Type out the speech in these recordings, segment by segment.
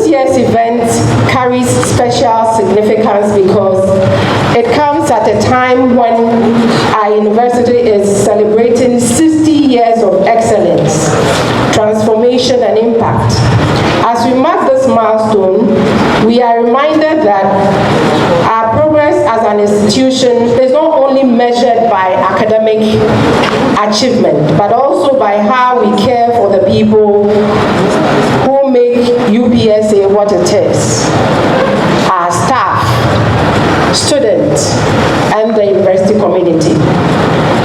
this year's event carries special significance because it comes at a time when our university is celebrating 60 years of excellence, transformation, and impact. As we mark this milestone, we are reminded that our progress as an institution is not only measured by academic achievement, but also by how we care for the people who make UPSA what it is. Our staff, students, and the university community.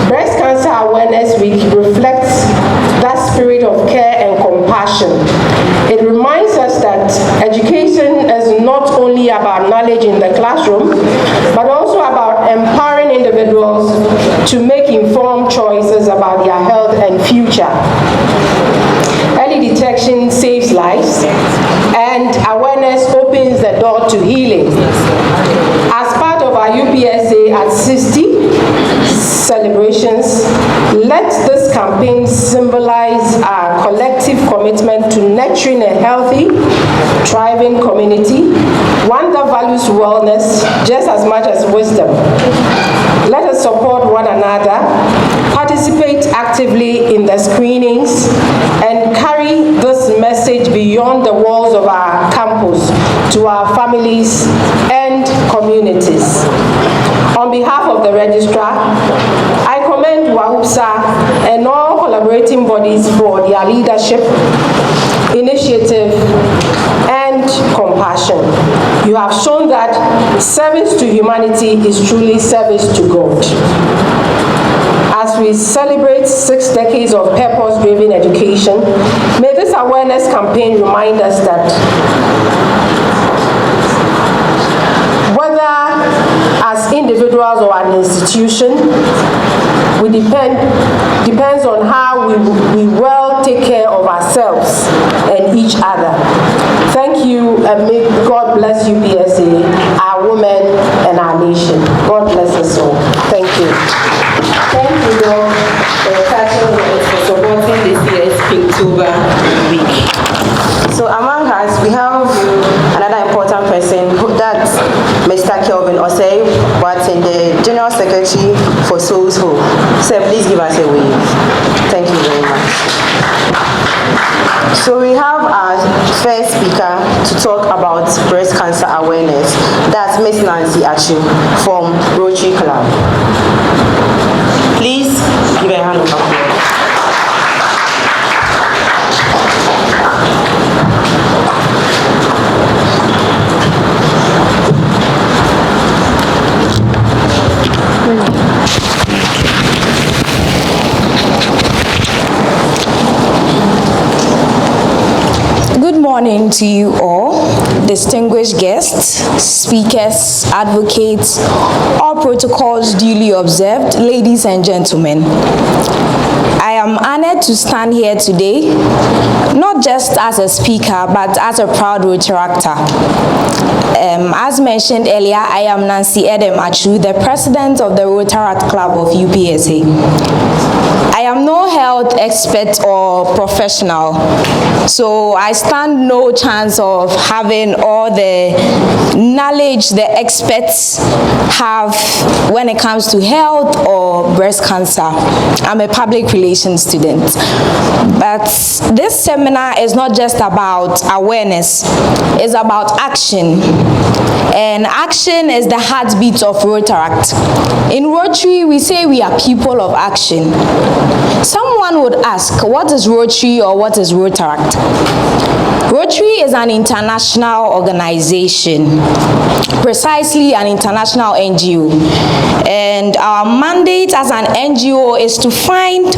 Breast Cancer Awareness Week reflects that spirit of care and compassion. It reminds us that education is not only about knowledge in the classroom, but also about empowering individuals to make informed choices about their health and future. Early detection saves lives, and awareness opens the door to healing. As part of our UPSA at 60 celebrations, let this campaign symbolize our collective commitment to nurturing a healthy, thriving community, one that values wellness just as much as wisdom. Let us support one another, participate actively in the screenings, and carry this message beyond the walls of our campus to our families and communities. On behalf of the registrar, I commend UPSA and all collaborating bodies for their leadership, initiative, and compassion. You have shown that service to humanity is truly service to God. As we celebrate 6 decades of purpose-driven education, may this awareness campaign remind us that whether as individuals or an institution, we depends on how we well take care of ourselves and each other. Thank you, and may God bless UPSA, our women, and our nation. God bless us all. Thank you. Thank you, Lord, for supporting this year's Pinktober week. So among us, we have another important person, that's Mr. Kelvin Osei, the General Secretary for Souls Hope. So please give us a wave. Thank you very much. So we have our first speaker to talk about breast cancer awareness. That's Miss Nancy Achu from Rotary Club. Please give a hand of applause. Good morning to you all, distinguished guests, speakers, advocates, all protocols duly observed, ladies and gentlemen. I am honored to stand here today, not just as a speaker, but as a proud Rotaractor. As mentioned earlier, I am Nancy Edem Achu, the president of the Rotaract Club of UPSA. I am no health expert or professional, so I stand no chance of having all the knowledge the experts have when it comes to health or breast cancer. I'm a public relations student. But this seminar is not just about awareness, it's about action. And action is the heartbeat of Rotaract. In Rotary, we say we are people of action. Someone would ask, what is Rotary or what is Rotaract? Rotary is an international organization, precisely an international NGO. And our mandate as an NGO is to find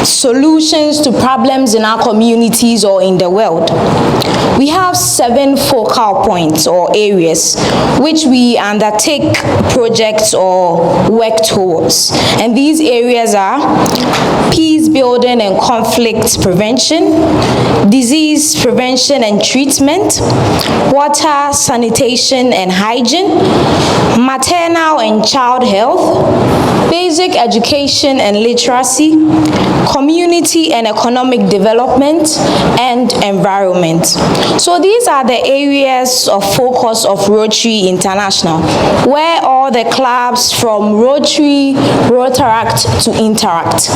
solutions to problems in our communities or in the world. We have 7 focal points or areas which we undertake projects or work towards. And these areas are peace building and conflict prevention, disease prevention and treatment, water, sanitation and hygiene, maternal and child health, basic education and literacy, community and economic development, and environment. So these are the areas of focus of Rotary International, where all the clubs from Rotary, Rotaract to Interact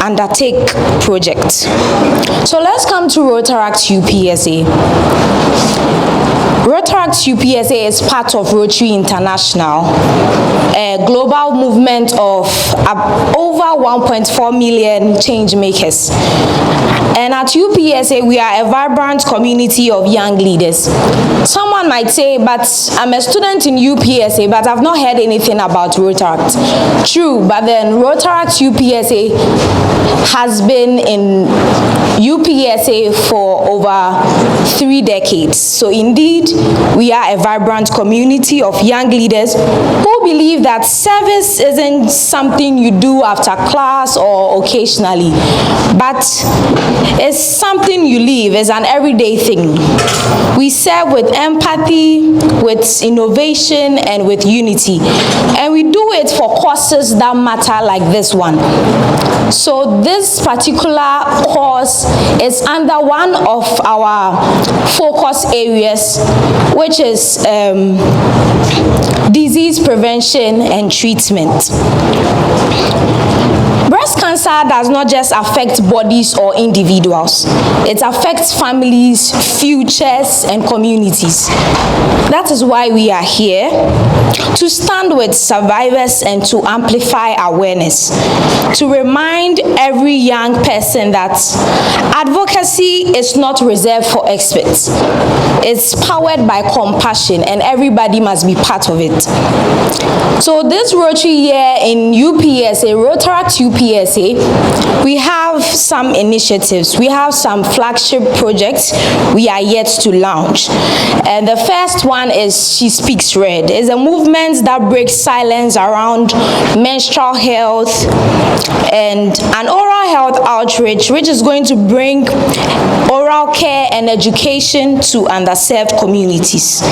undertake projects. So let's come to Rotaract UPSA. Rotaract UPSA is part of Rotary International, a global movement of over 1.4 million change makers. And at UPSA, we are a vibrant community of young leaders. Someone might say, but I'm a student in UPSA, but I've not heard anything about Rotaract. True, but then Rotaract UPSA has been in UPSA for over 3 decades. So indeed, we are a vibrant community of young leaders who believe that service isn't something you do after class or occasionally, but it's something you live, it's an everyday thing. We serve with empathy, with innovation, and with unity. And we do it for causes that matter like this one. So this particular cause is under one of our focus areas, which is disease prevention and treatment. Breast cancer does not just affect bodies or individuals. It affects families, futures, and communities. That is why we are here, to stand with survivors and to amplify awareness, to remind every young person that advocacy is not reserved for experts. It's powered by compassion, and everybody must be part of it. So this Rotary year in UPSA, Rotaract UPSA, we have some initiatives. We have some flagship projects we are yet to launch. And the first one is She Speaks Red. It's a movement that breaks silence around menstrual health and an oral health outreach, which is going to bring oral care and education to underserved communities.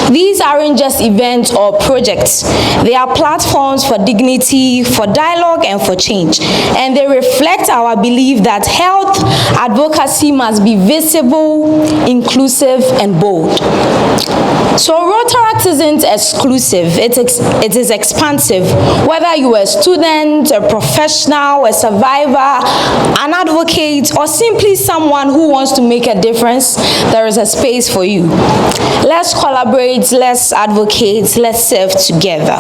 These aren't just events or projects. They are platforms for dignity, for dialogue, and for change. And they reflect our belief that health advocacy must be visible, inclusive, and bold. So Rotaract isn't exclusive, it is expansive. Whether you are a student, a professional, a survivor, an advocate, or simply someone who wants to make a difference, there is a space for you. Let's collaborate, let's advocate, let's serve together.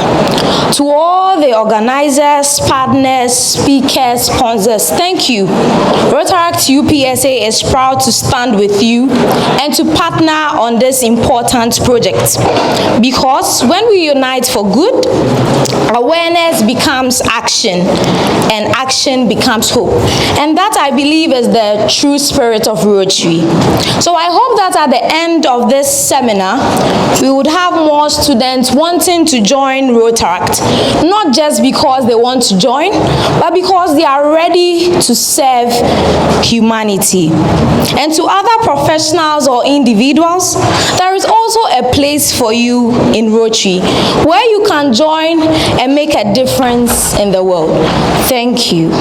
To all the organizers, partners, speakers, sponsors, thank you. Rotaract UPSA is proud to stand with you and to partner on this important project, because when we unite for good, awareness becomes action and action becomes hope. And that, I believe, is the true spirit of Rotary. So I hope that at the end of this seminar, we would have more students wanting to join Rotaract, not just because they want to join, but because they are ready to serve humanity. And to other professionals or individuals, there is also a place for you in Rotary, where you can join and make a difference in the world. Thank you.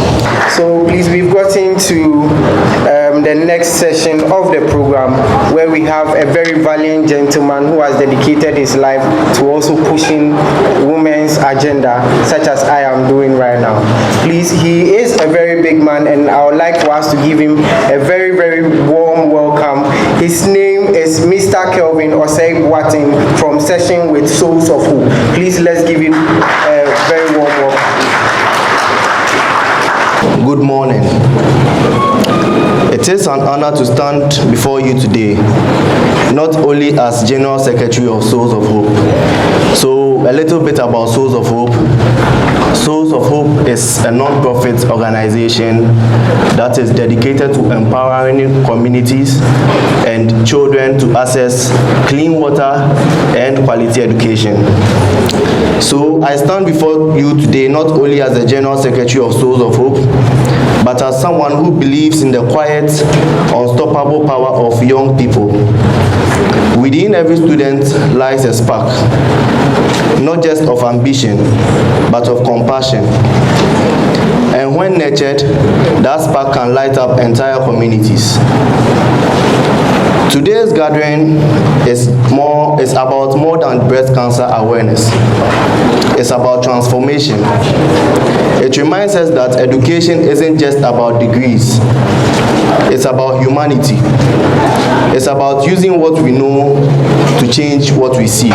So please, we've gotten to the next session of the program, where we have a very valiant gentleman who has dedicated his life to also pushing women's agenda, such as I am doing right now. Please, he is a very big man, and I would like for us to give him a very, very warm welcome. His name is Mr. Kelvin Osei-Boateng from Session with Souls of Hope. Please, let's give him a very warm welcome. Good morning. It is an honor to stand before you today, not only as General Secretary of Souls of Hope. So a little bit about Souls of Hope. Souls of Hope is a non-profit organization that is dedicated to empowering communities and children to access clean water and quality education. So I stand before you today not only as the General Secretary of Souls of Hope, but as someone who believes in the quiet, unstoppable power of young people. Within every student lies a spark, not just of ambition, but of compassion. And when nurtured, that spark can light up entire communities. Today's gathering is about more than breast cancer awareness. It's about transformation. It reminds us that education isn't just about degrees. It's about humanity. It's about using what we know to change what we see.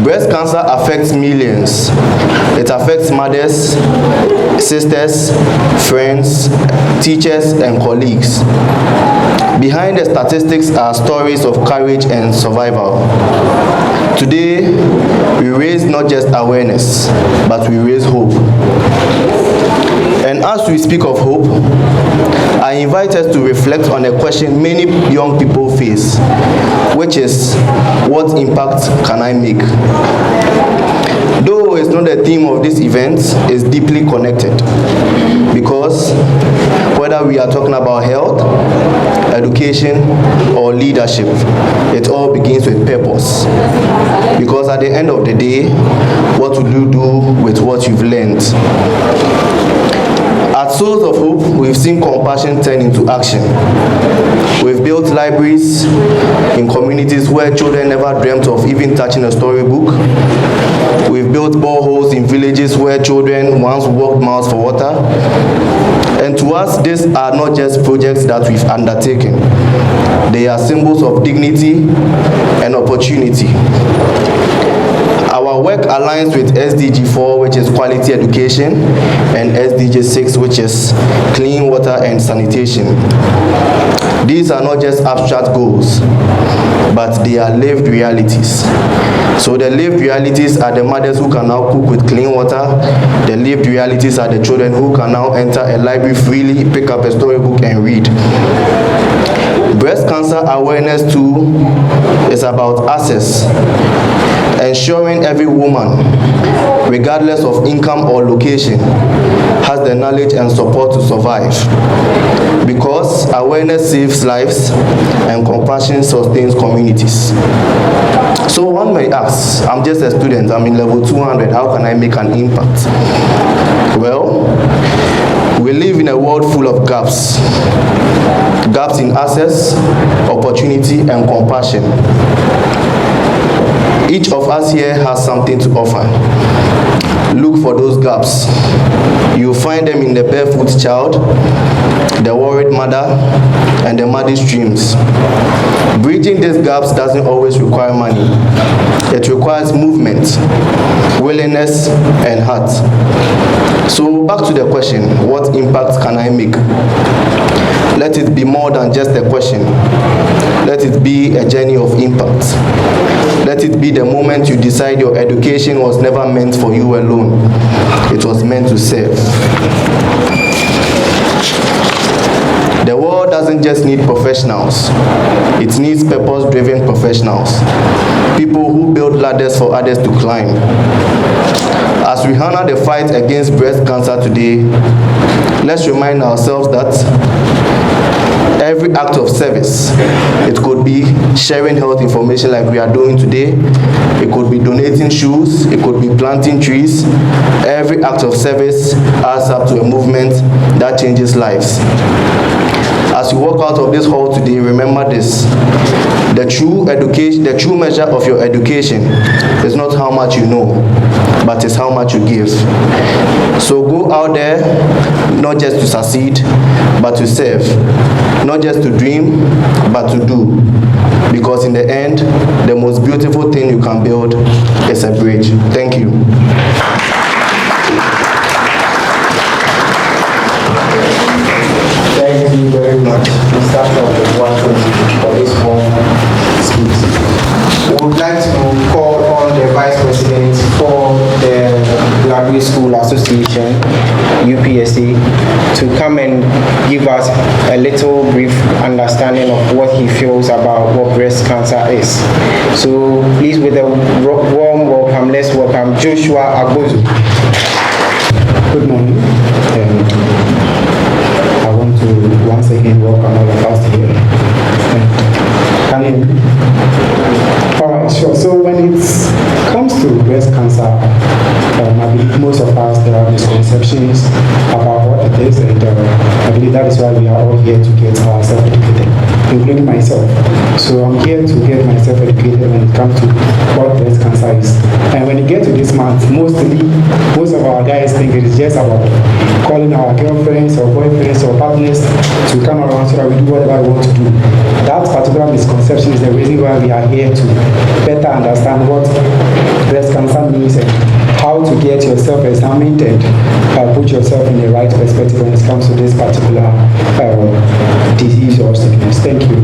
Breast cancer affects millions. It affects mothers, sisters, friends, teachers, and colleagues. Behind the statistics are stories of courage and survival. Today, we raise not just awareness, but we raise hope. And as we speak of hope, I invite us to reflect on a question many young people face, which is, what impact can I make? Though it's not the theme of this event, it's deeply connected. Because whether we are talking about health, education, or leadership, it all begins with purpose. Because at the end of the day, what will you do with what you've learned? At Souls of Hope, we've seen compassion turn into action. We've built libraries in communities where children never dreamt of even touching a storybook. We've built boreholes in villages where children once walked miles for water. And to us, these are not just projects that we've undertaken. They are symbols of dignity and opportunity. Our work aligns with SDG 4, which is quality education, and SDG 6, which is clean water and sanitation. These are not just abstract goals, but they are lived realities. So the lived realities are the mothers who can now cook with clean water. The lived realities are the children who can now enter a library freely, pick up a storybook and read. Breast cancer awareness too is about access, ensuring every woman, regardless of income or location, has the knowledge and support to survive. Because awareness saves lives and compassion sustains communities. So one may ask, I'm just a student, I'm in level 200, how can I make an impact? Well, we live in a world full of gaps. Gaps in access, opportunity, and compassion. Each of us here has something to offer. Look for those gaps. You'll find them in the barefoot child, the worried mother, and the muddy streams. Bridging these gaps doesn't always require money. It requires movement, willingness, and heart. So back to the question, what impact can I make? Let it be more than just a question. Let it be a journey of impact. Let it be the moment you decide your education was never meant for you alone. It was meant to serve. The world doesn't just need professionals. It needs purpose-driven professionals. People who build ladders for others to climb. As we honor the fight against breast cancer today, let's remind ourselves that every act of service, it could be sharing health information like we are doing today, it could be donating shoes, it could be planting trees. Every act of service adds up to a movement that changes lives. As you walk out of this hall today, remember this. The true measure of your education is not how much you know, but it's how much you give. So go out there, not just to succeed, but to serve. Not just to dream, but to do. Because in the end, the most beautiful thing you can build is a bridge. Thank you. Thank you very much, Mr. for this home speech. We would like to call on the Vice President for the Library School Association, UPSA, to come and give us a little brief understanding of what he feels about what breast cancer is. So please, with a warm welcome, let's welcome Joshua Agbozu. Good morning. I want to once again welcome all of us here. Can you hear me? All right, sure. So when it comes to breast cancer, I believe most of us, there are misconceptions about what it is, and I believe that is why we are all here to get ourselves educated, including myself. So I'm here to get myself educated when it comes to what breast cancer is. And when you get to this month, most of our guys think it is just about calling our girlfriends or boyfriends or partners to come around so that we do whatever we want to do. That particular misconception is the reason why we are here to better understand what breast cancer means and how to get yourself examined and put yourself in the right perspective when it comes to this particular disease or sickness. Thank you.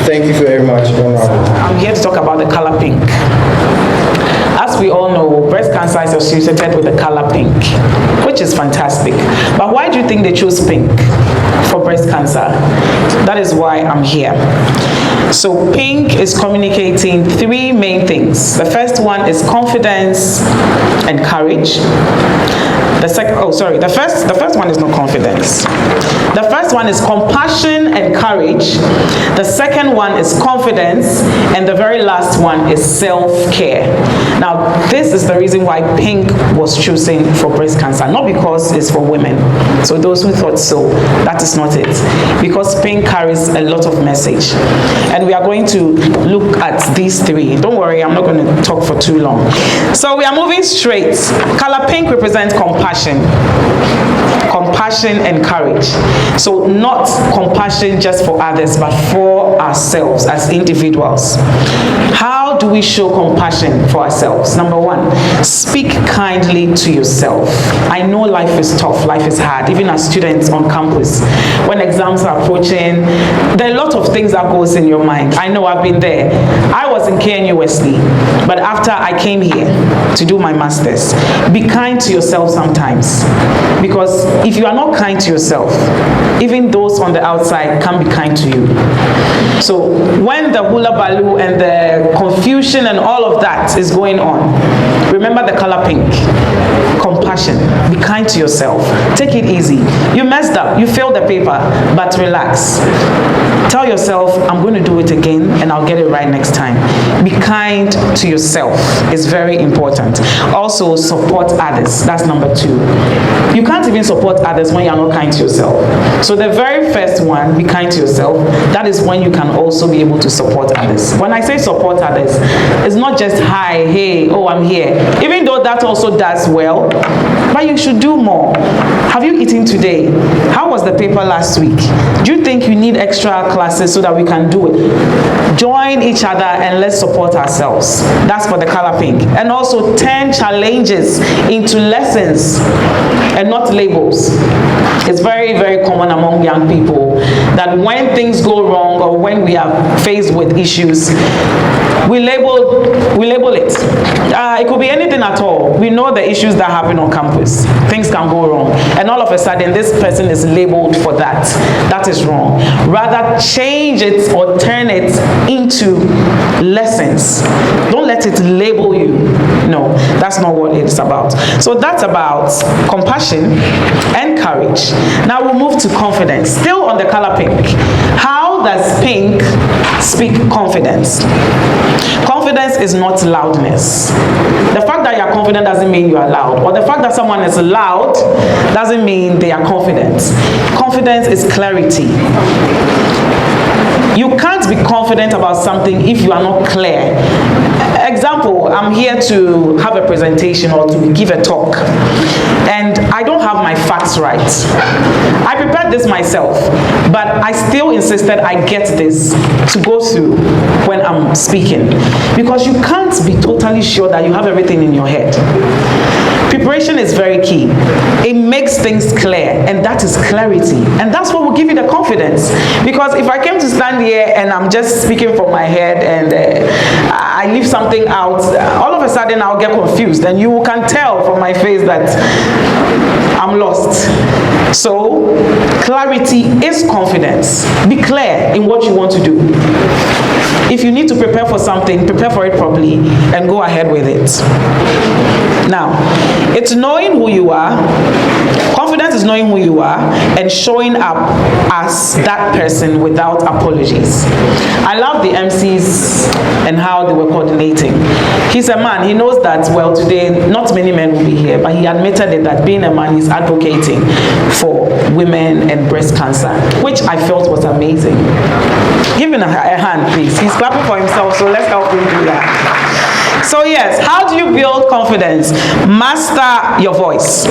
Thank you very much, Honorable. I'm here to talk about the color pink. As we all know, breast cancer is associated with the color pink, which is fantastic. But why do you think they chose pink for breast cancer? That is why I'm here. So pink is communicating three main things. The first one is confidence and courage. The first one is not confidence. The first one is compassion and courage. The second one is confidence, and the very last one is self-care. Now, this is the reason why pink was chosen for breast cancer, not because it's for women. So those who thought so, that is not it. Because pink carries a lot of message. And we are going to look at these three. Don't worry, I'm not going to talk for too long. So we are moving straight. Color pink represents compassion and courage. So not compassion just for others, but for ourselves as individuals. How do we show compassion for ourselves? Number one, speak kindly to yourself. I know life is tough, life is hard, even as students on campus. When exams are approaching, there are a lot of things that goes in your mind. I know, I've been there. I was in KNU Wesley, but after I came here to do my master's, be kind to yourself sometimes. Because if you are not kind to yourself, even those on the outside can be kind to you. So when the hula baloo and the confusion and all of that is going on, remember the color pink. Compassion. Be kind to yourself. Take it easy. You messed up. You failed the paper, but relax. Tell yourself, I'm going to do it again and I'll get it right next time. Be kind to yourself. It's very important. Also, support others. That's number two. You can't even support others when you're not kind to yourself. So the very first one, be kind to yourself. That is when you can also be able to support others. When I say support others, it's not just hi, hey, oh, I'm here. Even though that also does well, but you should do more. Have you eaten today? How was the paper last week? Do you think you need extra classes so that we can do it? Join each other and let's support ourselves. That's for the color pink. And also turn challenges into lessons and not labels. It's very, very common among young people that when things go wrong or when we are faced with issues, we label it. It could be anything at all. We know the issues that happen on campus. Things can go wrong. And all of a sudden, this person is labeled for that. That is wrong. Rather, change it or turn it into lessons. Don't let it label you. No, that's not what it's about. So that's about compassion and courage. Now we'll move to confidence. Still on the color pink. How does pink speak confidence? Confidence is not loudness. The fact that you are confident doesn't mean you are loud. Or the fact that someone is loud doesn't mean they are confident. Confidence is clarity. You can't be confident about something if you are not clear. Example, I'm here to have a presentation or to give a talk, and I don't have my facts right. I prepared this myself, but I still insisted I get this to go through when I'm speaking, because you can't be totally sure that you have everything in your head. Preparation is very key. It makes things clear, and that is clarity. And that's what will give you the confidence. Because if I came to stand here and I'm just speaking from my head and I leave something out, all of a sudden I'll get confused, and you can tell from my face that I'm lost. So, clarity is confidence. Be clear in what you want to do. If you need to prepare for something, prepare for it properly and go ahead with it. Now, it's knowing who you are. Confidence is knowing who you are and showing up as that person without apologies. I love the MCs and how they were coordinating. He's a man. He knows that, well, today, not many men will be here, but he admitted it, that being a man, he's advocating for women and breast cancer, which I felt was amazing. Give him a hand, please. He's clapping for himself, so let's help him do that. So yes, how do you build confidence? Master your voice.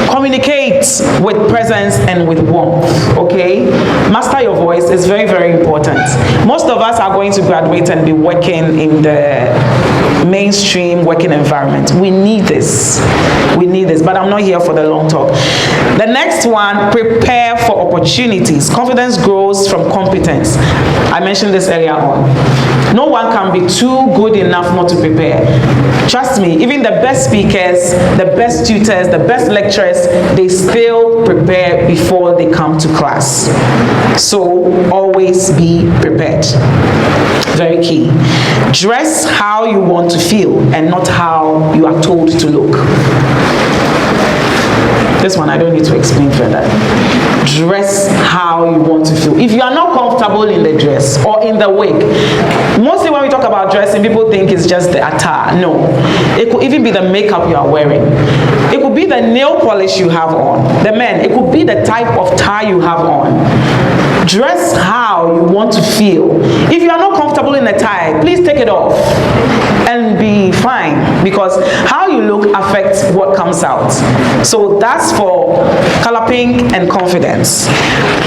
Communicate with presence and with warmth, okay? Master your voice is very, very important. Most of us are going to graduate and be working in the mainstream working environment. We need this. We need this, but I'm not here for the long talk. The next one, prepare for opportunities. Confidence grows from competence. I mentioned this earlier on. No one can be too good enough not to prepare. Trust me, even the best speakers, the best tutors, the best lecturers, they still prepare before they come to class. So always be prepared. Very key. Dress how you want to feel and not how you are told to look. This one I don't need to explain further. Dress how you want to feel. If you are not comfortable in the dress or in the wig, mostly when we talk about dressing, people think it's just the attire. No. It could even be the makeup you are wearing. It could be the nail polish you have on. The men, it could be the type of tie you have on. Dress how you want to feel. If you are not comfortable in a tie, please take it off and be fine, because how you look affects what comes out. So that's for color pink and confidence.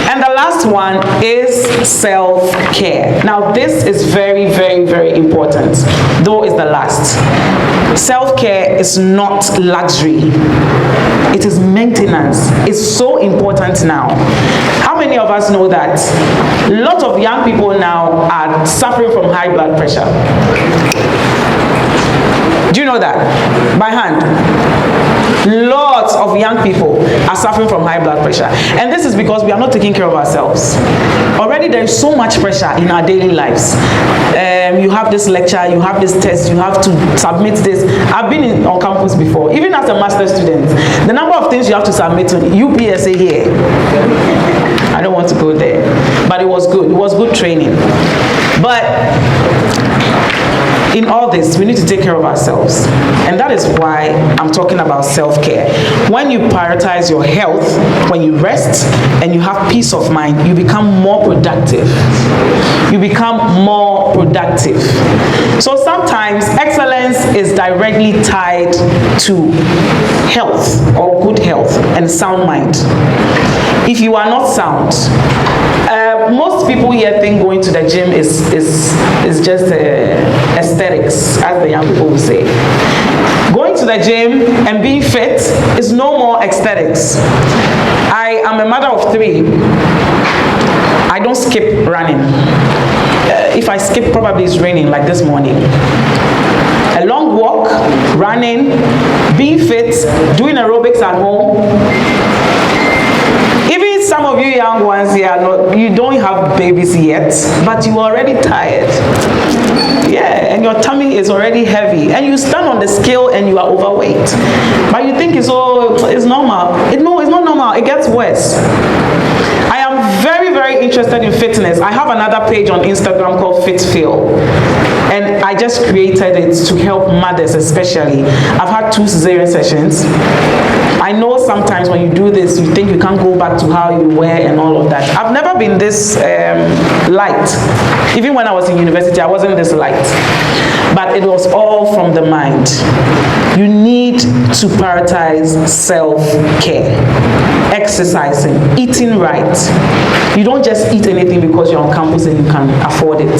And the last one is self-care. Now this is very, very, very important, though it's the last. Self-care is not luxury. It is maintenance. It's so important now. How many of us know that a lot of young people now are suffering from high blood pressure? Do you know that? By hand. Lots of young people are suffering from high blood pressure. And this is because we are not taking care of ourselves. Already there is so much pressure in our daily lives. You have this lecture, you have this test, you have to submit this. I've been on campus before, even as a master's student. The number of things you have to submit to UPSA here. I don't want to go there. But it was good. It was good training. But in all this, we need to take care of ourselves. And that is why I'm talking about self-care. When you prioritize your health, when you rest and you have peace of mind, you become more productive. You become more productive. So sometimes excellence is directly tied to health or good health and sound mind. If you are not sound, most people here think going to the gym is just aesthetics, as the young people will say. Going to the gym and being fit is no more aesthetics. I am a mother of 3. I don't skip running. If I skip, probably it's raining like this morning. A long walk, running, being fit, doing aerobics at home. Even some of you young ones here, you don't have babies yet, but you are already tired. Yeah, and your tummy is already heavy, and you stand on the scale and you are overweight. But you think it's normal. No, it's not normal. It gets worse. I am very, very interested in fitness. I have another page on Instagram called FitFeel. And I just created it to help mothers especially. I've had 2 cesarean sessions. I know sometimes when you do this, you think you can't go back to how you were and all of that. I've never been this light. Even when I was in university, I wasn't this light. But it was all from the mind. You need to prioritize self-care. Exercising, eating right. You don't just eat anything because you're on campus and you can afford it.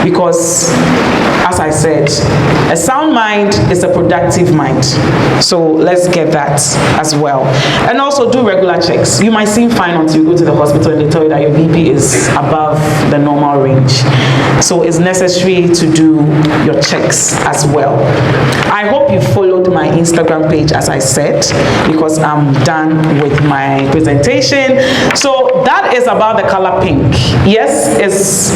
because, as I said, a sound mind is a productive mind. So let's get that as well. And also do regular checks. You might seem fine until you go to the hospital and they tell you that your BP is above the normal range. So it's necessary to do your checks as well. I hope you followed my Instagram page, as I said, because I'm done with my presentation. So that is about the color pink. Yes, it's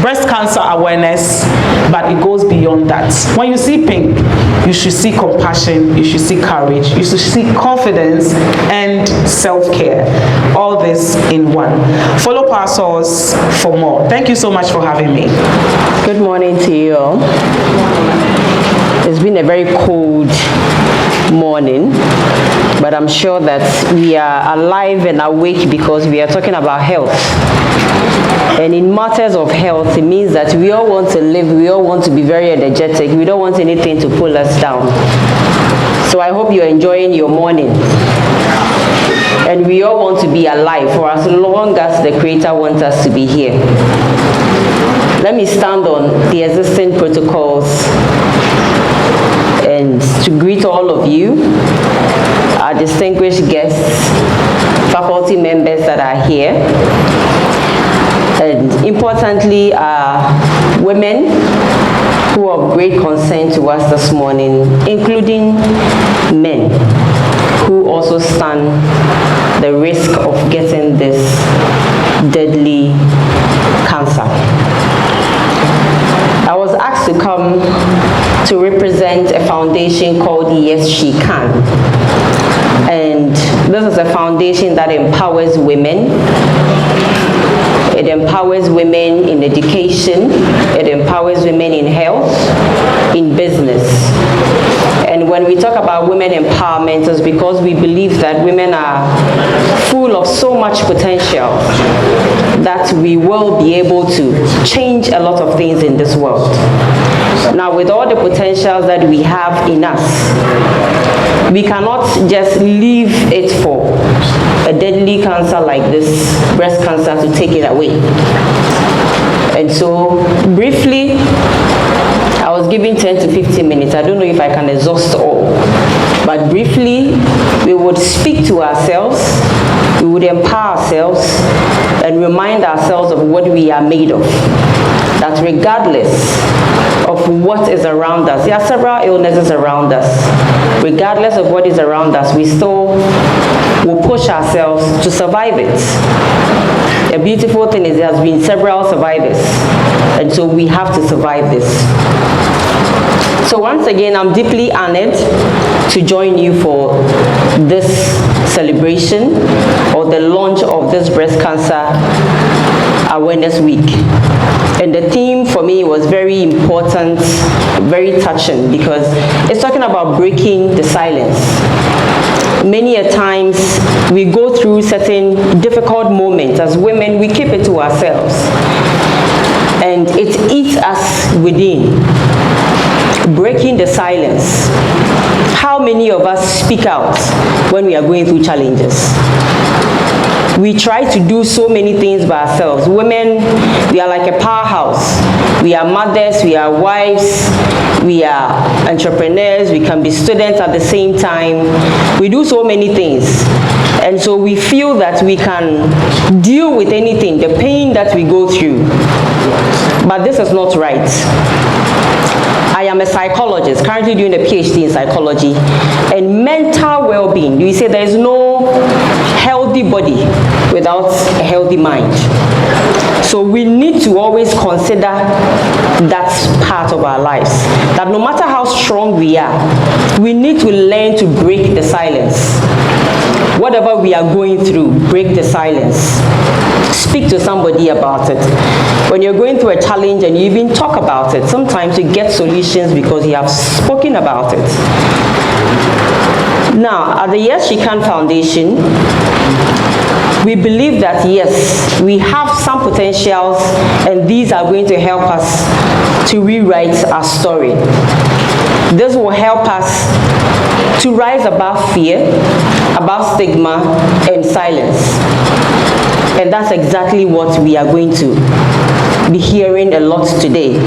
breast cancer awareness, but it goes beyond that. When you see pink, you should see compassion, you should see courage, you should see confidence and self-care. All this in one. Follow Power Source for more. Thank you so much for having me. Good morning to you all. It's been a very cold morning, but I'm sure that we are alive and awake because we are talking about health. And in matters of health, it means that we all want to live, we all want to be very energetic, we don't want anything to pull us down. So I hope you're enjoying your morning. And we all want to be alive for as long as the Creator wants us to be here. Let me stand on the existing protocols and to greet all of you, our distinguished guests, faculty members that are here, and importantly, women who are of great concern to us this morning, including men who also stand the risk of getting this deadly cancer. I was asked to come to represent a foundation called Yes She Can. And this is a foundation that empowers women. It empowers women in education. It empowers women in health, in business. And when we talk about women empowerment, it's because we believe that women are full of so much potential that we will be able to change a lot of things in this world. Now, with all the potentials that we have in us, we cannot just leave it for a deadly cancer like this, breast cancer, to take it away. And so, briefly, I was given 10 to 15 minutes. I don't know if I can exhaust all. But briefly, we would speak to ourselves, we would empower ourselves, and remind ourselves of what we are made of. That regardless of what is around us, there are several illnesses around us. Regardless of what is around us, we still will push ourselves to survive it. The beautiful thing is there has been several survivors, and so we have to survive this. So once again, I'm deeply honored to join you for this celebration or the launch of this Breast Cancer Awareness Week. And the theme for me was very important, very touching, because it's talking about breaking the silence. Many a times we go through certain difficult moments as women, we keep it to ourselves. And it eats us within. Breaking the silence. How many of us speak out when we are going through challenges? We try to do so many things by ourselves. Women, we are like a powerhouse. We are mothers, we are wives, we are entrepreneurs, we can be students at the same time. We do so many things. And so we feel that we can deal with anything, the pain that we go through. But this is not right. I am a psychologist, currently doing a PhD in psychology, and mental well-being. We say there is no healthy body without a healthy mind. So we need to always consider that part of our lives, that no matter how strong we are, we need to learn to break the silence. Whatever we are going through, break the silence. Speak to somebody about it. When you're going through a challenge and you even talk about it, sometimes you get solutions because you have spoken about it. Now, at the Yes She Can Foundation, we believe that yes, we have some potentials and these are going to help us to rewrite our story. This will help us to rise above fear, above stigma and silence. And that's exactly what we are going to be hearing a lot today.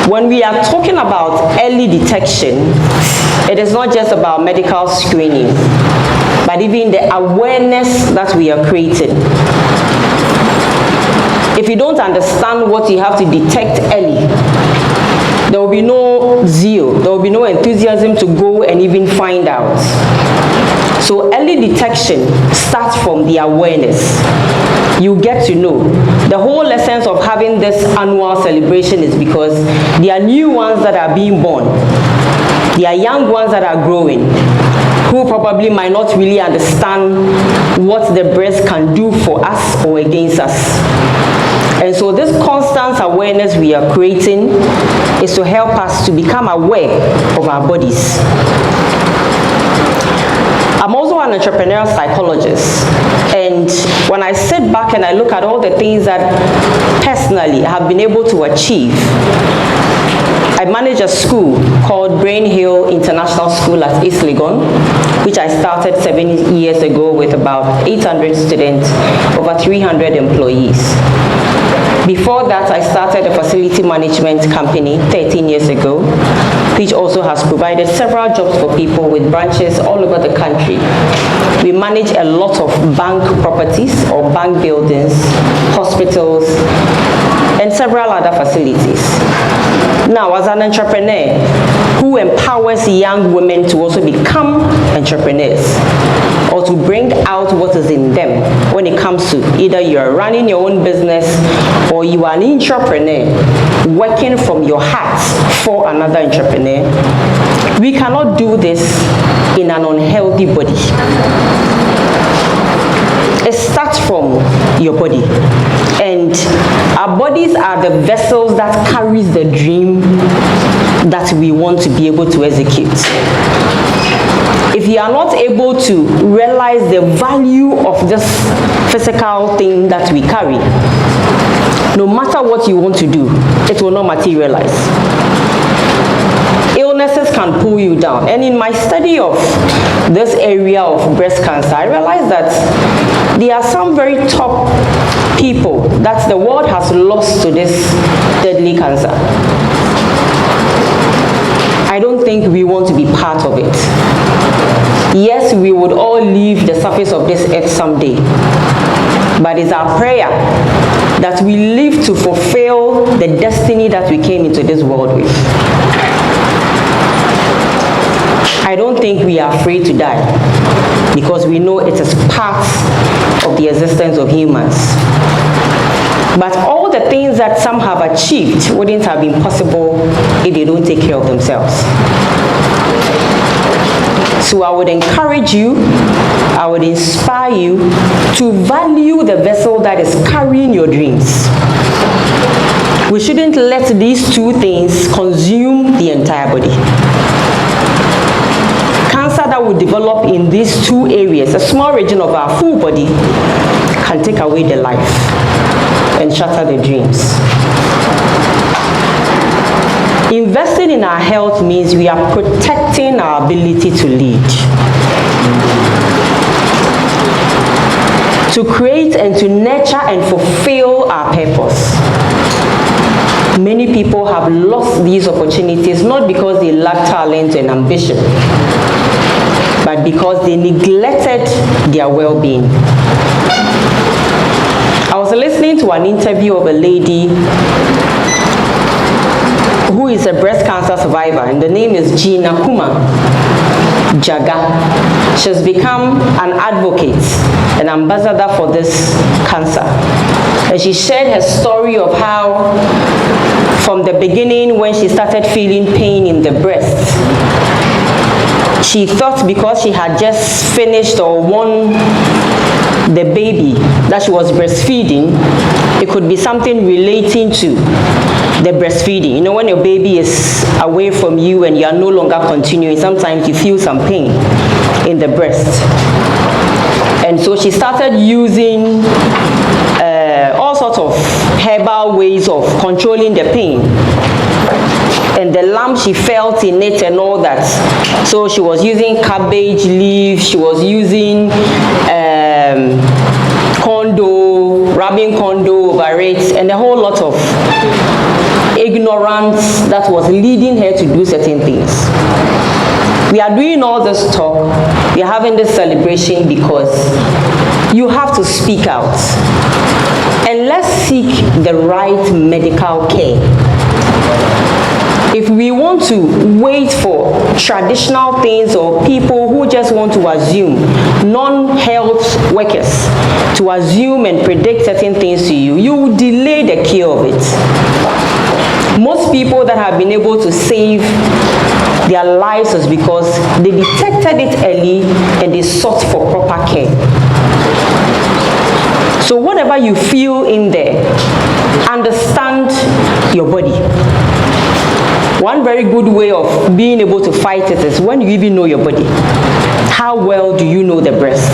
When we are talking about early detection, it is not just about medical screening, but even the awareness that we are creating. If you don't understand what you have to detect early, there will be no zeal, there will be no enthusiasm to go and even find out. So early detection starts from the awareness. You get to know. The whole essence of having this annual celebration is because there are new ones that are being born. There are young ones that are growing, who probably might not really understand what the breast can do for us or against us. And so this constant awareness we are creating is to help us to become aware of our bodies. I'm also an entrepreneurial psychologist, and when I sit back and I look at all the things that personally I have been able to achieve, I manage a school called Brain Hill International School at East Legon, which I started 7 years ago with about 800 students, over 300 employees. Before that, I started a facility management company 13 years ago, which also has provided several jobs for people with branches all over the country. We manage a lot of bank properties or bank buildings, hospitals, and several other facilities. Now, as an entrepreneur who empowers young women to also become entrepreneurs, or to bring out what is in them when it comes to either you're running your own business or you are an entrepreneur working from your heart for another entrepreneur, we cannot do this in an unhealthy body. It starts from your body, and our bodies are the vessels that carries the dream that we want to be able to execute. If you are not able to realize the value of this physical thing that we carry, no matter what you want to do, it will not materialize. Illnesses can pull you down. And in my study of this area of breast cancer, I realized that there are some very top people that the world has lost to this deadly cancer. I don't think we want to be part of it. Yes, we would all leave the surface of this earth someday, but it's our prayer that we live to fulfill the destiny that we came into this world with. I don't think we are afraid to die because we know it is part of the existence of humans. But all the things that some have achieved wouldn't have been possible if they don't take care of themselves. So I would encourage you, I would inspire you to value the vessel that is carrying your dreams. We shouldn't let these two things consume the entire body. Cancer that will develop in these two areas, a small region of our full body, can take away the life and shatter the dreams. Investing in our health means we are protecting our ability to lead, to create and to nurture and fulfill our purpose. Many people have lost these opportunities not because they lack talent and ambition, but because they neglected their well-being. I was listening to an interview of a lady who is a breast cancer survivor, and the name is Gina Kuma Jaga. She's become an advocate, an ambassador for this cancer. And she shared her story of how from the beginning when she started feeling pain in the breast, she thought because she had just finished or won the baby that she was breastfeeding, it could be something relating to the breastfeeding. You know, when your baby is away from you and you are no longer continuing, sometimes you feel some pain in the breast. And so she started using all sorts of herbal ways of controlling the pain. And the lump she felt in it and all that. So she was using cabbage leaf, she was using rubbing condo over it, and the lot of ignorance that was leading her to do certain things. We are doing all this talk, we are having this celebration because you have to speak out. And let's seek the right medical care. If we want to wait for traditional things or people who just want to assume, non-health workers, to assume and predict certain things to you, you will delay the cure of it. Most people that have been able to save their lives is because they detected it early and they sought for proper care. So whatever you feel in there, understand your body. One very good way of being able to fight it is when you even know your body. How well do you know the breast?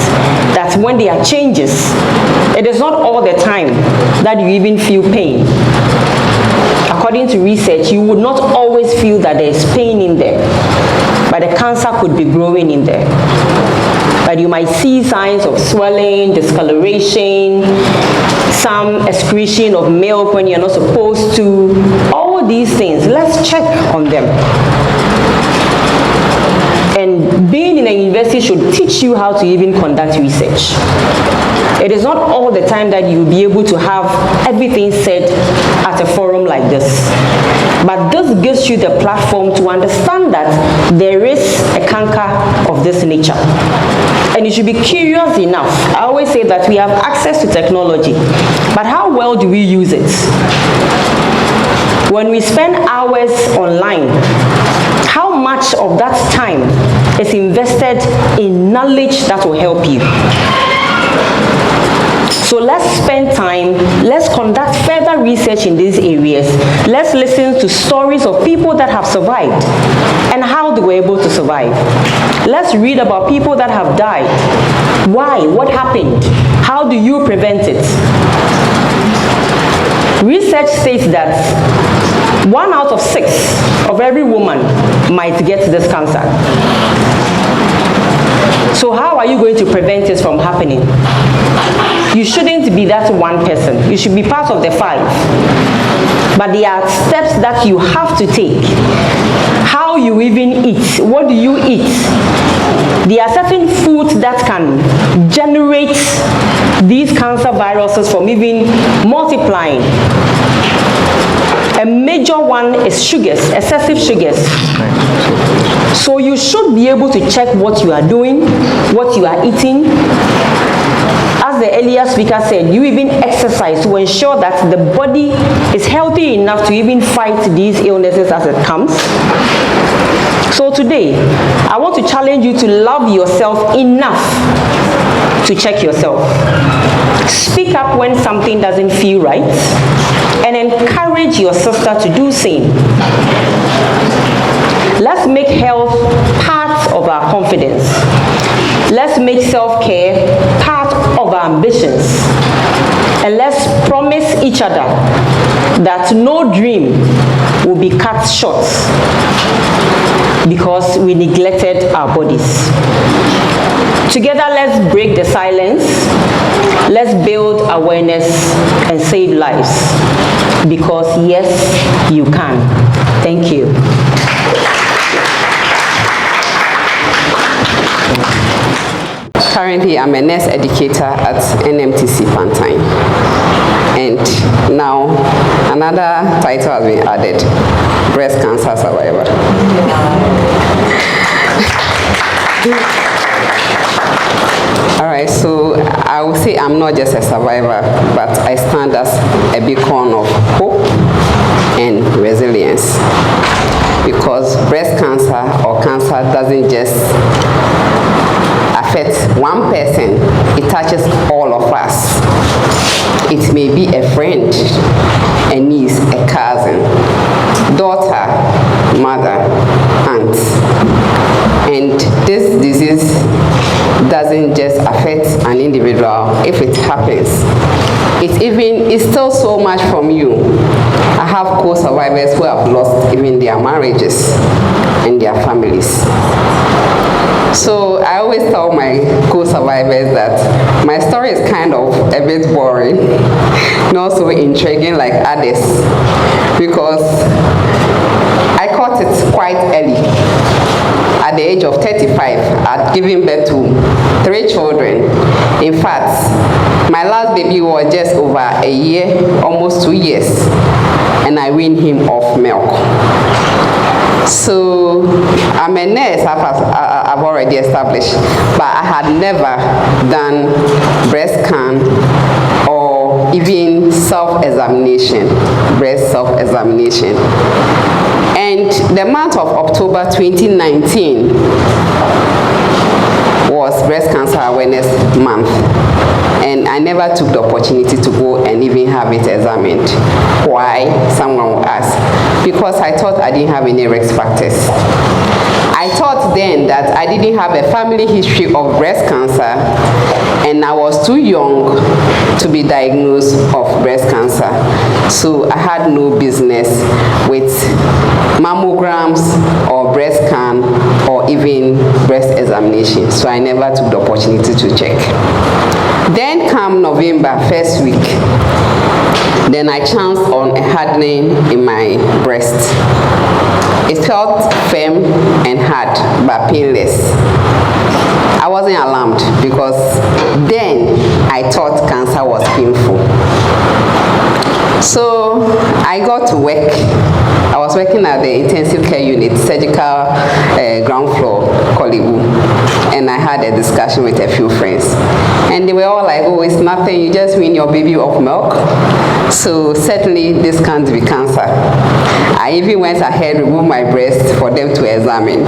That when there are changes, it is not all the time that you even feel pain. According to research, you would not always feel that there is pain in there, but the cancer could be growing in there. But you might see signs of swelling, discoloration, some excretion of milk when you're not supposed to. All these things, let's check on them. And being in a university should teach you how to even conduct research. It is not all the time that you'll be able to have everything said at a forum like this. But this gives you the platform to understand that there is a canker of this nature. And you should be curious enough. I always say that we have access to technology, but how well do we use it? When we spend hours online, how much of that time is invested in knowledge that will help you? So let's spend time, let's conduct further research in these areas. Let's listen to stories of people that have survived and how they were able to survive. Let's read about people that have died. Why? What happened? How do you prevent it? Research states that 1 out of 6 of every woman might get this cancer. So how are you going to prevent it from happening? You shouldn't be that one person. You should be part of the 5. But there are steps that you have to take. How you even eat. What do you eat? There are certain foods that can generate these cancer viruses from even multiplying. A major one is sugars, excessive sugars. So you should be able to check what you are doing, what you are eating. As the earlier speaker said, you even exercise to ensure that the body is healthy enough to even fight these illnesses as it comes. So today, I want to challenge you to love yourself enough to check yourself. Speak up when something doesn't feel right and encourage your sister to do same. Let's make health part of our confidence. Let's make self-care part of our ambitions. And let's promise each other that no dream will be cut short because we neglected our bodies. Together, let's break the silence. Let's build awareness and save lives. Because yes, you can. Thank you. Currently, I'm a nurse educator at NMTC Pantine. And now, another title has been added, breast cancer survivor. All right, so I will say I'm not just a survivor, but I stand as a beacon of hope and resilience. Because breast cancer or cancer doesn't just affect one person, it touches all of us. It may be a friend, a niece, a cousin, daughter, mother, aunt. And this disease doesn't just affect an individual. If it happens, it's still so much from you. I have co-survivors who have lost even their marriages and their families. So I always tell my co-survivors that my story is kind of a bit boring, not so intriguing like others, because I caught it quite early. At the age of 35, I'd given birth to 3 children. In fact, my last baby was just over a year, almost 2 years, and I weaned him off milk. So I'm a nurse, I've already established, but I had never done breast scan or even self-examination, breast self-examination. And the month of October 2019 was Breast Cancer Awareness Month. And I never took the opportunity to go and even have it examined. Why? Someone will ask. Because I thought I didn't have any risk factors. I thought then that I didn't have a family history of breast cancer, and I was too young to be diagnosed of breast cancer. So I had no business with mammograms or breast scan or even breast examination. So I never took the opportunity to check. Then come November, first week, then I chanced on a hardening in my breast. It felt firm and hard, but painless. I wasn't alarmed because then I thought cancer was painful. So I got to work. I was working at the intensive care unit, surgical ground floor, Kolebu, and I had a discussion with a few friends. And they were all like, oh, it's nothing, you just wean your baby off milk. So certainly this can't be cancer. I even went ahead, removed my breast for them to examine,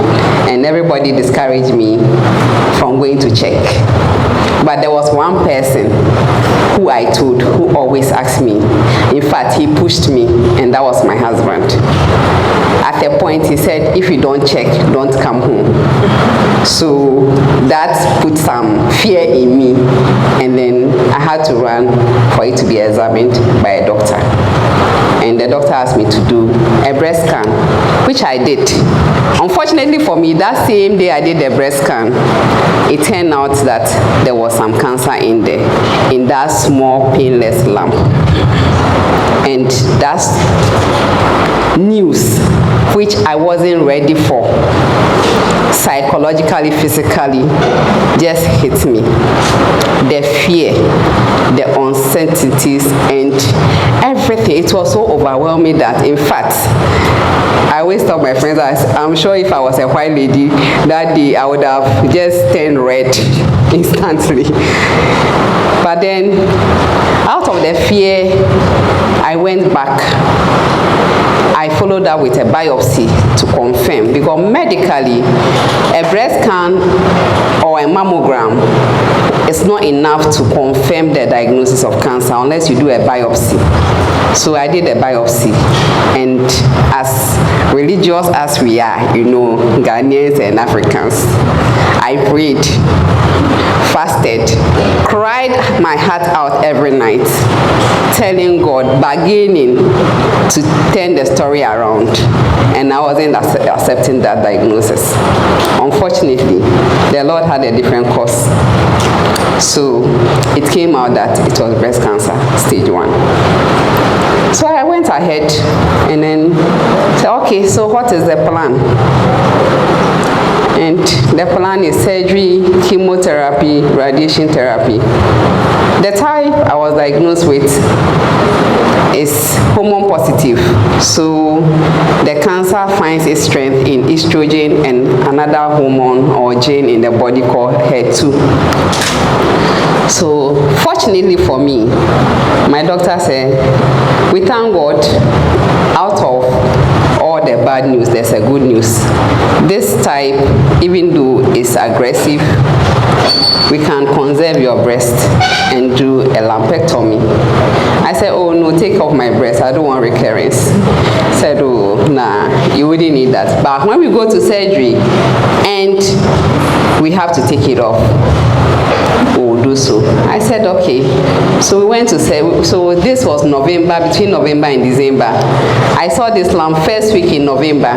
and everybody discouraged me from going to check. But there was one person who I told, who always asked me. In fact, he pushed me, and that was my husband. At a point, he said, if you don't check, don't come home. So that put some fear in me, and then I had to run for it to be examined by a doctor. And the doctor asked me to do a breast scan, which I did. Unfortunately for me, that same day I did the breast scan, it turned out that there was some cancer in there, in that small painless lump. And that's news which I wasn't ready for. Psychologically, physically, just hit me. The fear, the uncertainties, and everything. It was so overwhelming that, in fact, I always tell my friends, I'm sure if I was a white lady that day, I would have just turned red instantly. But then, out of the fear, I went back. I followed up with a biopsy to confirm, because medically, a breast scan or a mammogram is not enough to confirm the diagnosis of cancer unless you do a biopsy. So I did a biopsy, and as religious as we are, you know, Ghanaians and Africans, I prayed, fasted, cried my heart out every night, telling God, bargaining to turn the story around, and I wasn't accepting that diagnosis. Unfortunately, the Lord had a different course. So it came out that it was breast cancer, stage 1. So I went ahead and then said, okay, so what is the plan? And the plan is surgery, chemotherapy, radiation therapy. The type I was diagnosed with is hormone positive. So the cancer finds its strength in estrogen and another hormone or gene in the body called HER2. So fortunately for me, my doctor said, we thank God, out of all the bad news, there's a good news. This type, even though it's aggressive, we can conserve your breast and do a lumpectomy. I said, oh no, take off my breast, I don't want recurrence. Said, oh, nah, you wouldn't need that. But when we go to surgery and we have to take it off, we'll do so. I said, said, okay. So we went to say, so this was November, between November and December. I saw this lump first week in November.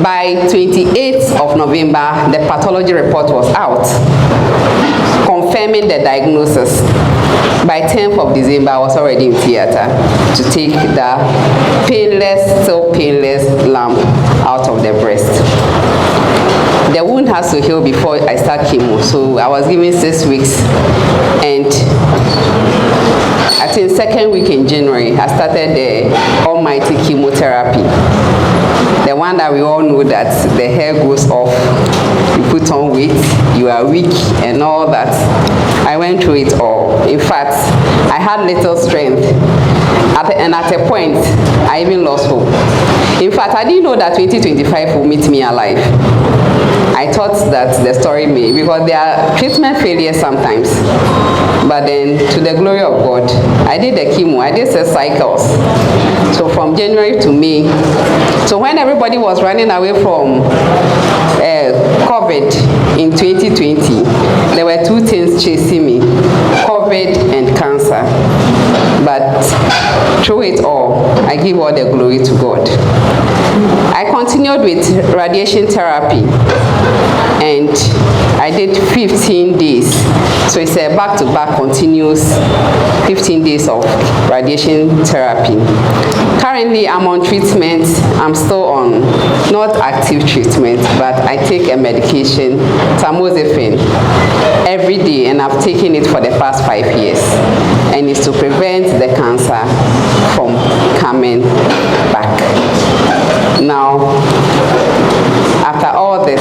By 28th of November, the pathology report was out, confirming the diagnosis. By 10th of December, I was already in theater to take the still painless lump out of the breast. The wound has to heal before I start chemo, so I was given 6 weeks, and I think second week in January, I started the almighty chemotherapy. The one that we all know that the hair goes off, you put on weight, you are weak, and all that. I went through it all. In fact, I had little strength, and at a point, I even lost hope. In fact, I didn't know that 2025 will meet me alive. I thought that the story may, because there are treatment failures sometimes. But then, to the glory of God, I did the chemo, I did 6 cycles. So from January to May. So when everybody was running away from COVID in 2020, there were 2 things chasing me, COVID and cancer. But through it all, I give all the glory to God. I continued with radiation therapy, and I did 15 days. So it's a back-to-back continuous 15 days of radiation therapy. Currently, I'm on treatment. I'm still on not active treatment, but I take a medication, tamoxifen, every day, and I've taken it for the past 5 years. And it's to prevent the cancer from coming back. Now, after all this,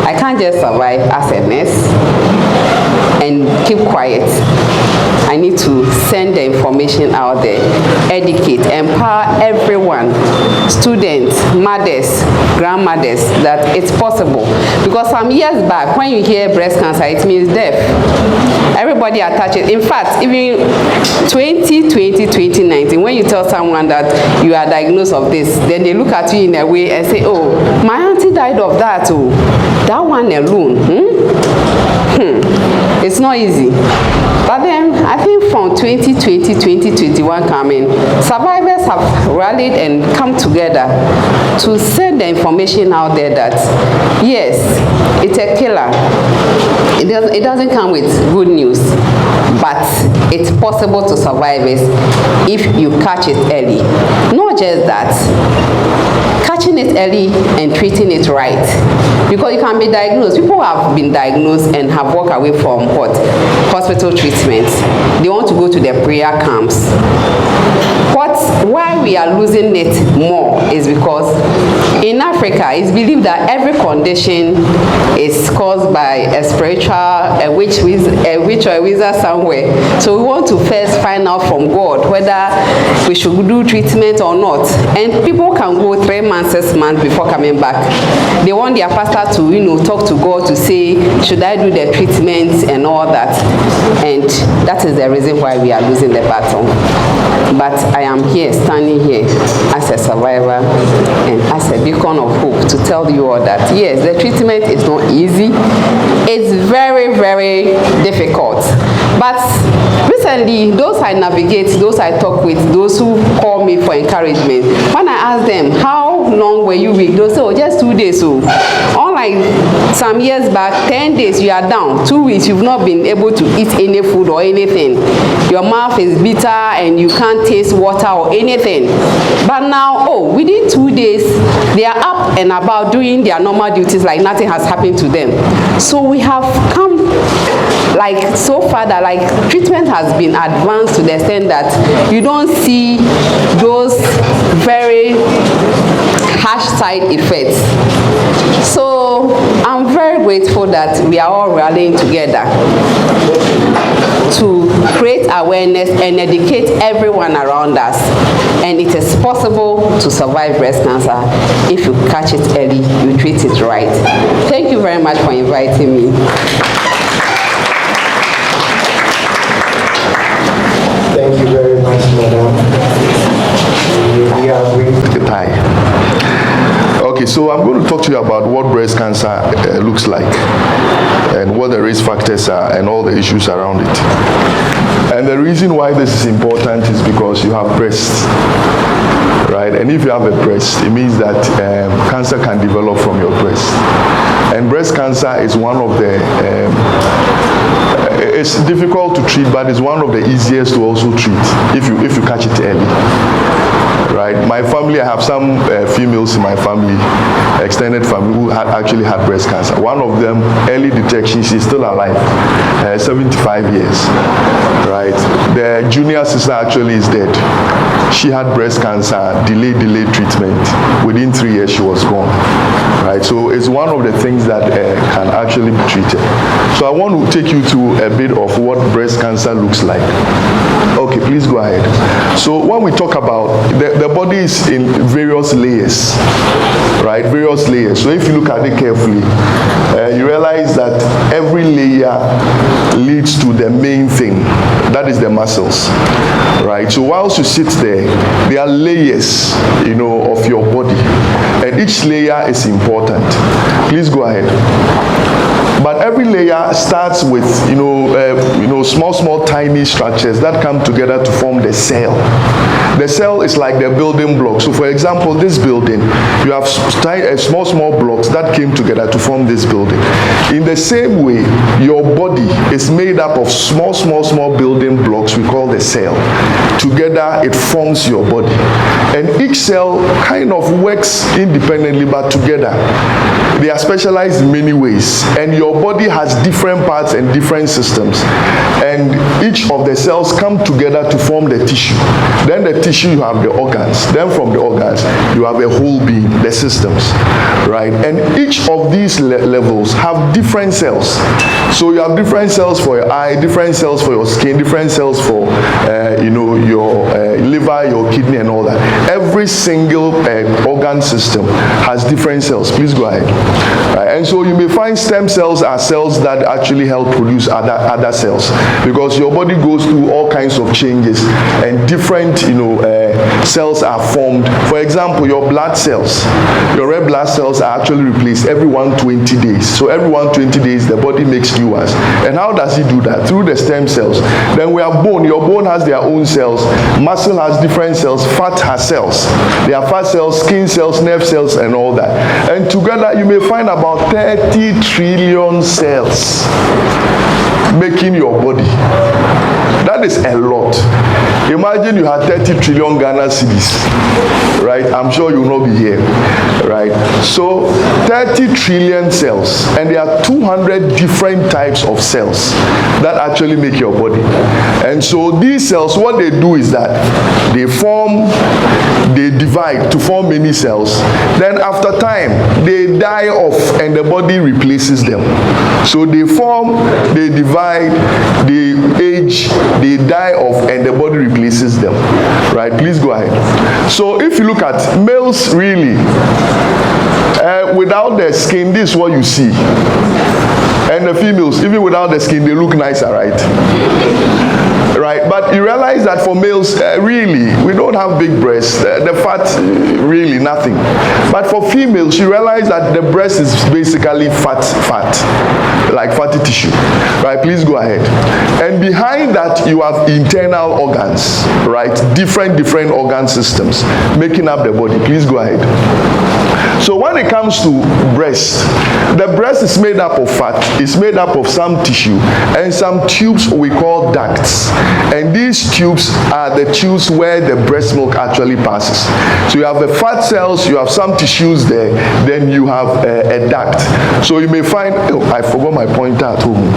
I can't just survive as a nurse and keep quiet. I need to send the information out there, educate, empower everyone, students, mothers, grandmothers, that it's possible. Because some years back, when you hear breast cancer, it means death. Everybody attaches. In fact, even 2020, 2019, when you tell someone that you are diagnosed of this, then they look at you in a way and say, oh, my auntie died of that, oh, that one alone. It's not easy. But then, I think from 2020, 2021 coming, survivors have rallied and come together to send the information out there that, yes, it's a killer. It doesn't come with good news, but it's possible to survive it if you catch it early. Not just that, catching it early and treating it right. Because you can be diagnosed. People have been diagnosed and have walked away from what? Hospital treatment. They want to go to their prayer camps. Why we are losing it more is because in Africa, it's believed that every condition is caused by a spiritual, a witch or a wizard somewhere. So we want to first find out from God whether we should do treatment or not. And people can go 3 months, 6 months before coming back. They want their pastor to, talk to God to say, should I do the treatment and all that? And that is the reason why we are losing the battle. But I am here, standing here as a survivor and as a beacon of hope to tell you all that, yes, the treatment is not easy. It's very, very difficult. But recently, those I navigate, those I talk with, those who call me for encouragement, when I ask them, how long were you weak? They'll say, oh, just 2 days. So, unlike some years back, 10 days you are down. 2 weeks, you've not been able to eat any food or anything. Your mouth is bitter and you can't taste water or anything. But now, within 2 days, they are up and about doing their normal duties like nothing has happened to them. So we have come so far that treatment has been advanced to the extent that you don't see those very harsh side effects. So I'm very grateful that we are all rallying together to create awareness and educate everyone around us. And it is possible to survive breast cancer if you catch it early, you treat it right. Thank you very much for inviting me. Thank you very much, madam. We are going the pie. Okay, so I'm going to talk to you about what breast cancer looks like and what the risk factors are and all the issues around it. And the reason why this is important is because you have breasts, right? And if you have a breast, it means that cancer can develop from your breast. And breast cancer is one of the, it's difficult to treat, but it's one of the easiest to also treat if you catch it early. Right, my family, I have some females in my family, extended family, who actually had breast cancer. One of them, early detection, she's still alive, 75 years, right? The junior sister actually is dead. She had breast cancer, delayed treatment. Within 3 years, she was gone, right? So it's one of the things that can actually be treated. So I want to take you to a bit of what breast cancer looks like. Okay, please go ahead. So when we talk about the body is in various layers, right? Various layers. So if you look at it carefully, you realize that every layer leads to the main thing. That is the muscles, right? So whilst you sit there are layers, of your body, and each layer is important. Please go ahead. But every layer starts with, small, tiny structures that come together to form the cell. The cell is like the building block. So for example, this building, you have small blocks that came together to form this building. In the same way, your body is made up of small building blocks we call the cell. Together, it forms your body. And each cell kind of works independently, but together. They are specialized in many ways. And your body has different parts and different systems. And each of the cells come together to form the tissue. Then the tissue, you have the organs. Then from the organs, you have a whole being, the systems, right? And each of these levels have different cells. So you have different cells for your eye, different cells for your skin, different cells for, your liver, your kidney, and all that. Every single organ system has different cells. Please go ahead. Right? And so you may find stem cells are cells that actually help produce other cells, because your body goes through all kinds of changes and different cells are formed. For example, your blood cells, your red blood cells are actually replaced every 120 days. So every 120 days the body makes new ones. And how does it do that? Through the stem cells. Then we have bone. Your bone has their own cells. Muscle has different cells. Fat has cells. There are fat cells, skin cells, nerve cells, and all that. And together you may find about 30 trillion cells making your body. That is a lot. Imagine you had 30 trillion Ghana cedis, right? I'm sure you will not be here, right? So 30 trillion cells, and there are 200 different types of cells that actually make your body. And so these cells, what they do is that they divide to form many cells. Then after time, they die off and the body replaces them. So they form, they divide, they age, they die off, and the body replaces them. Right? Please go ahead. So if you look at males, really, without their skin, this is what you see. And the females, even without the skin, they look nicer, right? Right? But you realize that for males, really, we don't have big breasts. The fat, really nothing. But for females, you realize that the breast is basically fat, like fatty tissue. Right? Please go ahead. And behind that, you have internal organs, right? Different organ systems making up the body. Please go ahead. So when it comes to breast, the breast is made up of fat, it's made up of some tissue and some tubes we call ducts. And these tubes are the tubes where the breast milk actually passes. So you have the fat cells, you have some tissues there, then you have a duct. So you may find, oh, I forgot my pointer at home.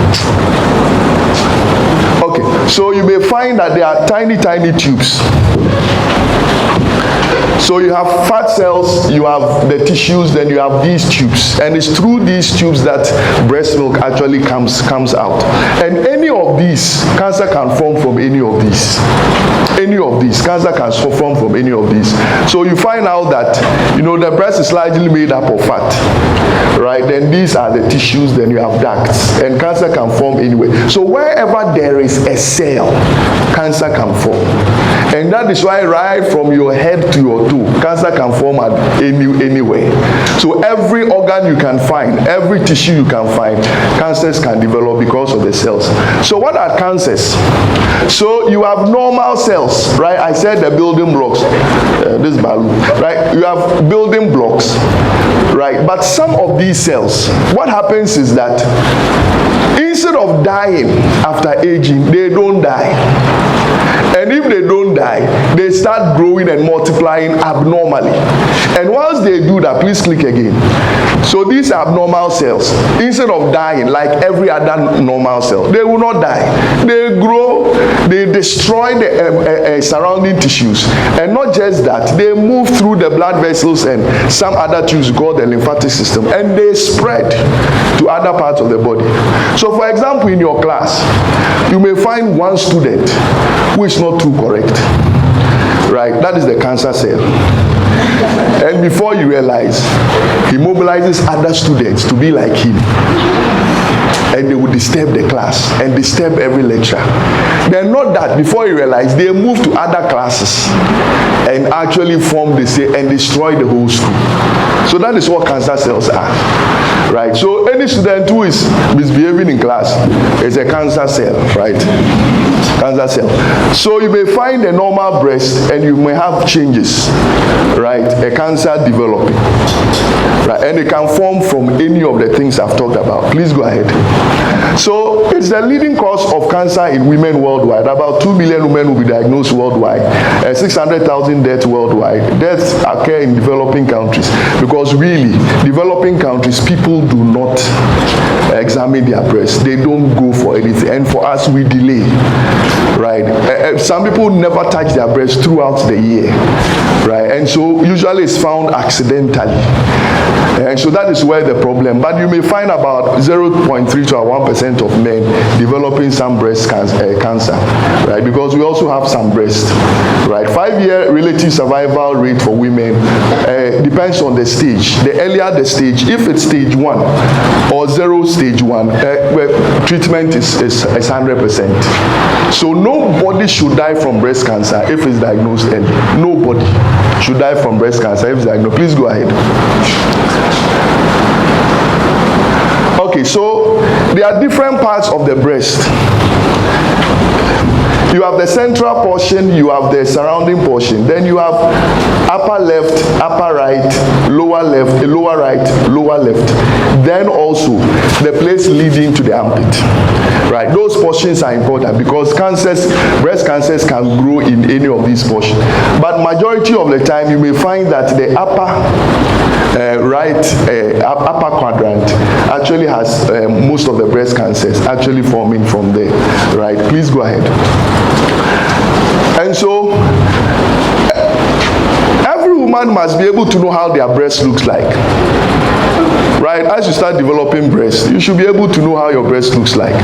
Okay, so you may find that there are tiny tubes. So you have fat cells, you have the tissues, then you have these tubes. And it's through these tubes that breast milk actually comes out. And any of these, cancer can form from any of these. Any of these, cancer can form from any of these. So you find out that, the breast is largely made up of fat. Right? Then these are the tissues, then you have ducts. And cancer can form anywhere. So wherever there is a cell, cancer can form. And that is why right from your head head to your toe, cancer can form at anywhere. So every organ you can find, every tissue you can find, cancers can develop because of the cells. So what are cancers? So you have normal cells, right? I said the building blocks, this balloon, right? You have building blocks, right? But some of these cells, what happens is that instead of dying after aging, they don't die. And if they don't die, they start growing and multiplying abnormally. And once they do that, please click again. So these abnormal cells, instead of dying like every other normal cell, they will not die. They grow, they destroy the surrounding tissues. And not just that, they move through the blood vessels and some other tubes called the lymphatic system, and they spread to other parts of the body. So for example, in your class, you may find one student who is not too correct, right? That is the cancer cell. And before you realize, he mobilizes other students to be like him. And they will disturb the class and disturb every lecture. Then not that, before you realize, they move to other classes and actually form the same and destroy the whole school. So that is what cancer cells are, right? So any student who is misbehaving in class is a cancer cell, right? Cancer cell. So you may find a normal breast and you may have changes, right? A cancer developing, right? And it can form from any of the things I've talked about. Please go ahead. So it's the leading cause of cancer in women worldwide. About 2 million women will be diagnosed worldwide. 600,000 deaths worldwide. Deaths occur in developing countries because really, developing countries, people do not examine their breasts. They don't go for anything. And for us, we delay, right? Some people never touch their breasts throughout the year, right? And so usually it's found accidentally. And so that is where the problem. But you may find about 0.3 to 1% of men developing some breast cancer, right? Because we also have some breast, right? 5-year relative survival rate for women depends on the stage. The earlier the stage, if it's stage 1 or 0 stage 1, treatment is 100%. So nobody should die from breast cancer if it's diagnosed early. Nobody should die from breast cancer if it's diagnosed. Please go ahead. Okay, so there are different parts of the breast. You have the central portion, you have the surrounding portion, then you have upper left, upper right, lower left, lower right, lower left, then also the place leading to the armpit, right? Those portions are important because cancers, breast cancers can grow in any of these portions, but majority of the time you may find that the upper upper quadrant actually has most of the breast cancers actually forming from there, right? Please go ahead. And so every woman must be able to know how their breast looks like, right? As you start developing breast, you should be able to know how your breast looks like.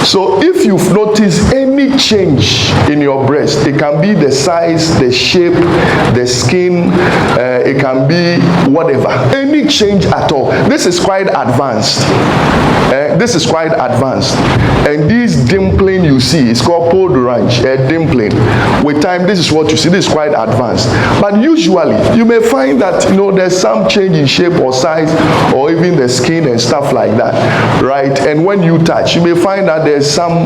So if you've noticed any change in your breast, it can be the size, the shape, the skin, it can be whatever, any change at all. This is quite advanced. This is quite advanced. And this dimpling you see is called peau d'orange, dimpling. With time, this is what you see. This is quite advanced. But usually, you may find that, there's some change in shape or size or even the skin and stuff like that, right? And when you touch, you may find that there's some,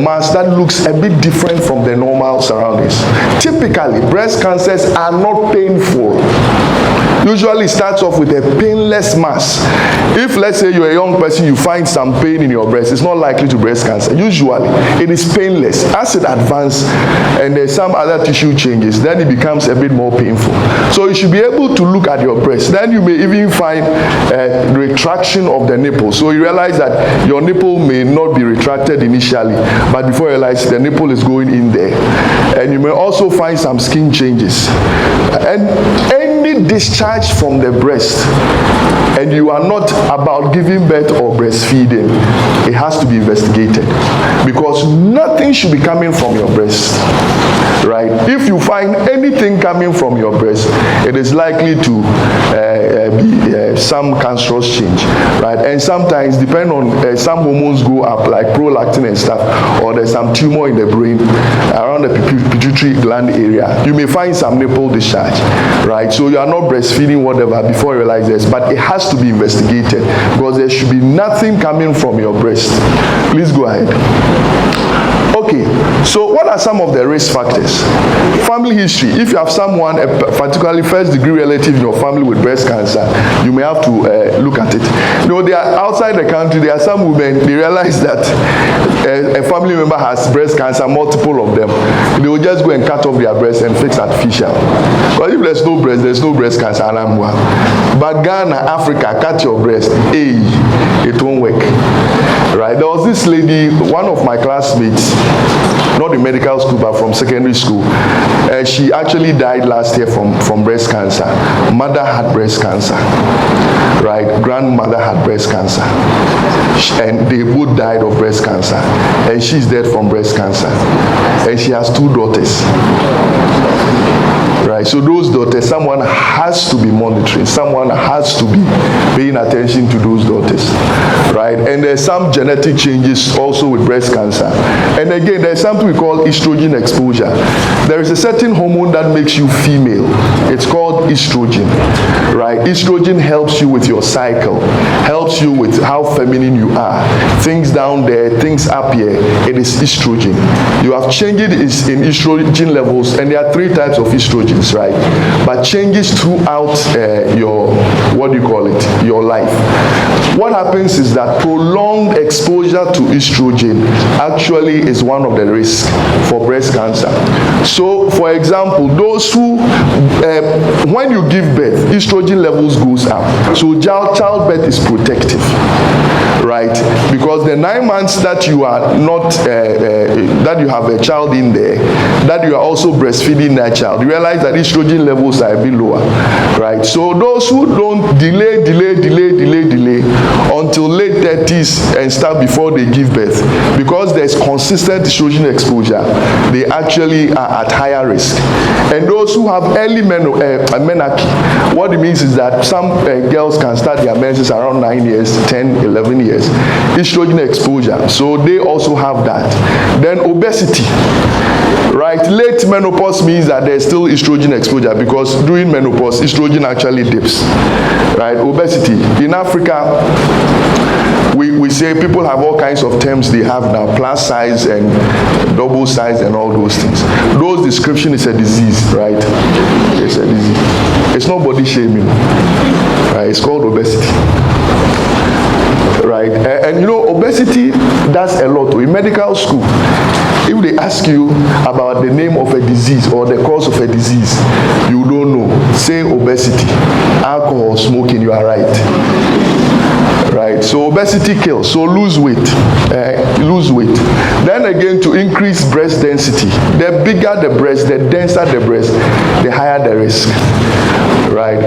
mass that looks a bit different from the normal surroundings. Typically, breast cancers are not painful. Usually it starts off with a painless mass. If, let's say, you're a young person, you find some pain in your breast, it's not likely to breast cancer. Usually, it is painless. As it advances and there's some other tissue changes, then it becomes a bit more painful. So you should be able to look at your breast. Then you may even find retraction of the nipple. So you realize that your nipple may not be retracted initially, but before you realize the nipple is going in there. And you may also find some skin changes. And any any discharge from the breast and you are not about giving birth or breastfeeding, it has to be investigated, because nothing should be coming from your breast, right? If you find anything coming from your breast, it is likely to be some cancerous change, right? And sometimes, depending on some hormones go up, like prolactin and stuff, or there's some tumor in the brain around the pituitary gland area, you may find some nipple discharge, right? So you are not breastfeeding whatever before you realize this, but it has to be investigated, because there should be nothing coming from your breast. Please go ahead. Okay, so what are some of the risk factors? Family history. If you have someone, particularly first-degree relative in your family with breast cancer, you may have to look at it. You know, they are outside the country. There are some women, they realize that a family member has breast cancer, multiple of them. They will just go and cut off their breast and fix artificial. Because if there's no breast cancer, but Ghana, Africa, cut your breast, hey, it won't work. Right? There was this lady, one of my classmates, not in medical school, but from secondary school. She actually died last year from breast cancer. Mother had breast cancer, right? Grandmother had breast cancer. And they both died of breast cancer. And she's dead from breast cancer. And she has 2 daughters. Right, so those daughters, someone has to be monitoring, someone has to be paying attention to those daughters, right? And there's some genetic changes also with breast cancer. And again, there's something we call estrogen exposure. There is a certain hormone that makes you female. It's called estrogen, right? Estrogen helps you with your cycle, helps you with how feminine you are. Things down there, things up here, it is estrogen. You have changes in estrogen levels, and there are 3 types of estrogen. Right, but changes throughout your, your life. What happens is that prolonged exposure to estrogen actually is one of the risks for breast cancer. So, for example, those who, when you give birth, estrogen levels goes up. So childbirth is protective, right? Because the 9 months that you are not, that you have a child in there, that you are also breastfeeding that child, you realize that estrogen levels are a bit lower, right? So those who don't delay until late 30s and start before they give birth, because there's consistent estrogen exposure, they actually are at higher risk. And those who have early menarche, what it means is that some girls can start their menses around 9 years, 10, 11 years, estrogen exposure, so they also have that. Then obesity. Right, late menopause means that there's still estrogen exposure, because during menopause, estrogen actually dips. Right, obesity. In Africa, we say people have all kinds of terms they have now, plus size and double size and all those things. Those description is a disease, right? It's a disease. It's not body shaming. Right, it's called obesity. Right, and you know, obesity does a lot. In medical school, if they ask you about the name of a disease or the cause of a disease, you don't know, say obesity, alcohol, smoking, you are right. Right, so obesity kills. So lose weight, Then again, to increase breast density. The bigger the breast, the denser the breast, the higher the risk. Right.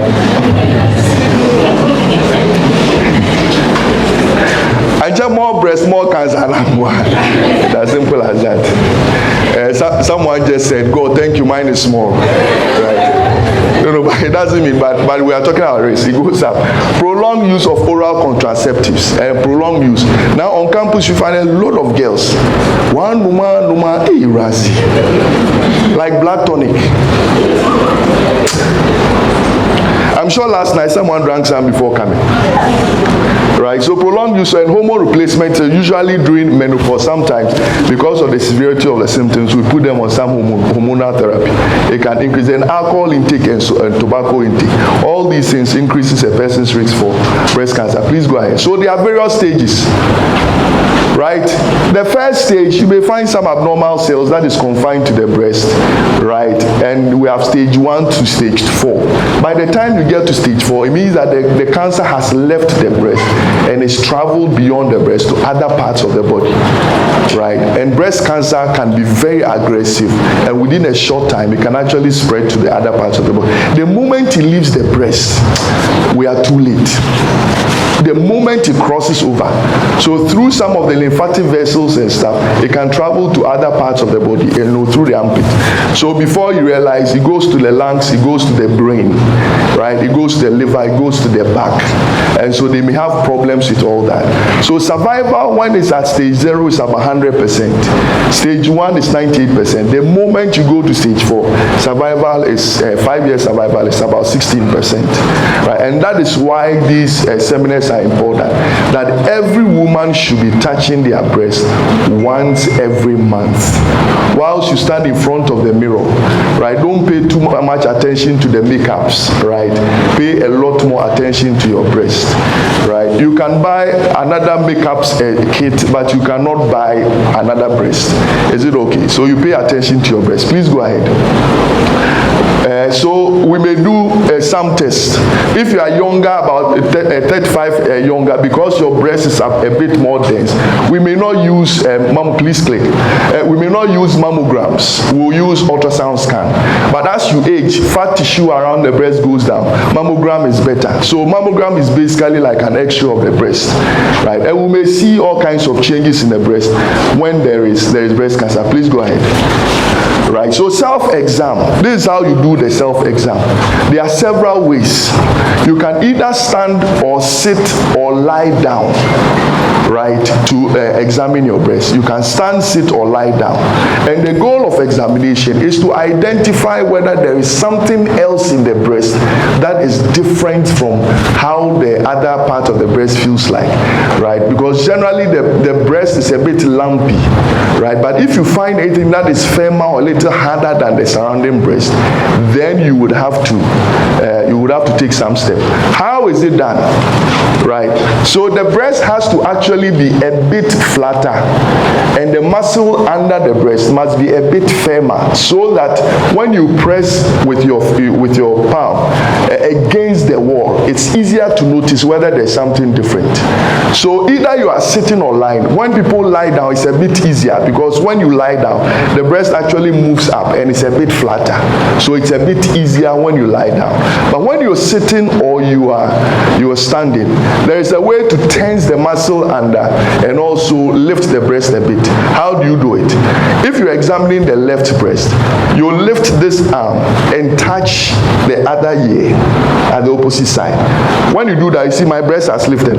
I just more breast, more cancer. It's as simple as that. Someone just said, "Go, thank you, mine is small." Right? No, but it doesn't mean. But we are talking about risk. It goes up. Prolonged use of oral contraceptives and prolonged use. Now on campus, you find a lot of girls. One woman, hey, Razi, like black tonic. I'm sure last night someone drank some before coming. Right, so prolonged use and hormone replacement usually during menopause. Sometimes, because of the severity of the symptoms, we put them on some hormonal therapy. It can increase in alcohol intake and tobacco intake. All these things increases a person's risk for breast cancer. Please go ahead. So there are various stages. right? The first stage, you may find some abnormal cells that is confined to the breast, right? And we have stage 1 to stage 4. By the time you get to stage 4, it means that the cancer has left the breast and it's traveled beyond the breast to other parts of the body, right? And breast cancer can be very aggressive, and within a short time, it can actually spread to the other parts of the body. The moment it leaves the breast, we are too late. The moment it crosses over, so through some of the lymphatic vessels and stuff, it can travel to other parts of the body, you know, through the armpit. So before you realize, it goes to the lungs, it goes to the brain, right? It goes to the liver, it goes to the back. And so they may have problems with all that. So survival, when it's at stage 0, is about 100%. Stage 1 is 98%. The moment you go to stage 4, survival is, 5-year survival is about 16%. Right? And that is why these seminars are important. That every woman should be touching their breast once every month. Whilst you stand in front of the mirror, right? Don't pay too much attention to the makeups, right? Pay a lot more attention to your breast, right? You can buy another makeup kit, but you cannot buy another breast. Is it okay? So you pay attention to your breast. Please go ahead. So we may do some tests. If you are younger, about 35 younger, because your breast is a bit more dense, we may not use, please click, we may not use mammograms. We'll use ultrasound scan. But as you age, fat tissue around the breast goes down. Mammogram is better. So mammogram is basically like an X-ray of the breast, right? And we may see all kinds of changes in the breast when there is breast cancer. Please go ahead. Right, so self-exam, this is how you do the self-exam. There are several ways. You can either stand or sit or lie down, right, to examine your breast. You can stand, sit, or lie down. And the goal of examination is to identify whether there is something else in the breast that is different from how the other part of the breast feels like, right? Because generally the breast is a bit lumpy, right? But if you find anything that is firmer or a little harder than the surrounding breast, then you would have to take some steps. How is it done? Right? So the breast has to actually be a bit flatter, and the muscle under the breast must be a bit firmer, so that when you press with your palm against the wall, it's easier to notice whether there's something different. So either you are sitting or lying. When people lie down, it's a bit easier, because when you lie down, the breast actually moves up and it's a bit flatter. So it's a bit easier when you lie down. But when you're sitting or you are standing, there is a way to tense the muscle under and also lift the breast a bit. How do you do it? If you're examining the left breast, you lift this arm and touch the other ear at the opposite side. When you do that, you see my breast has lifted.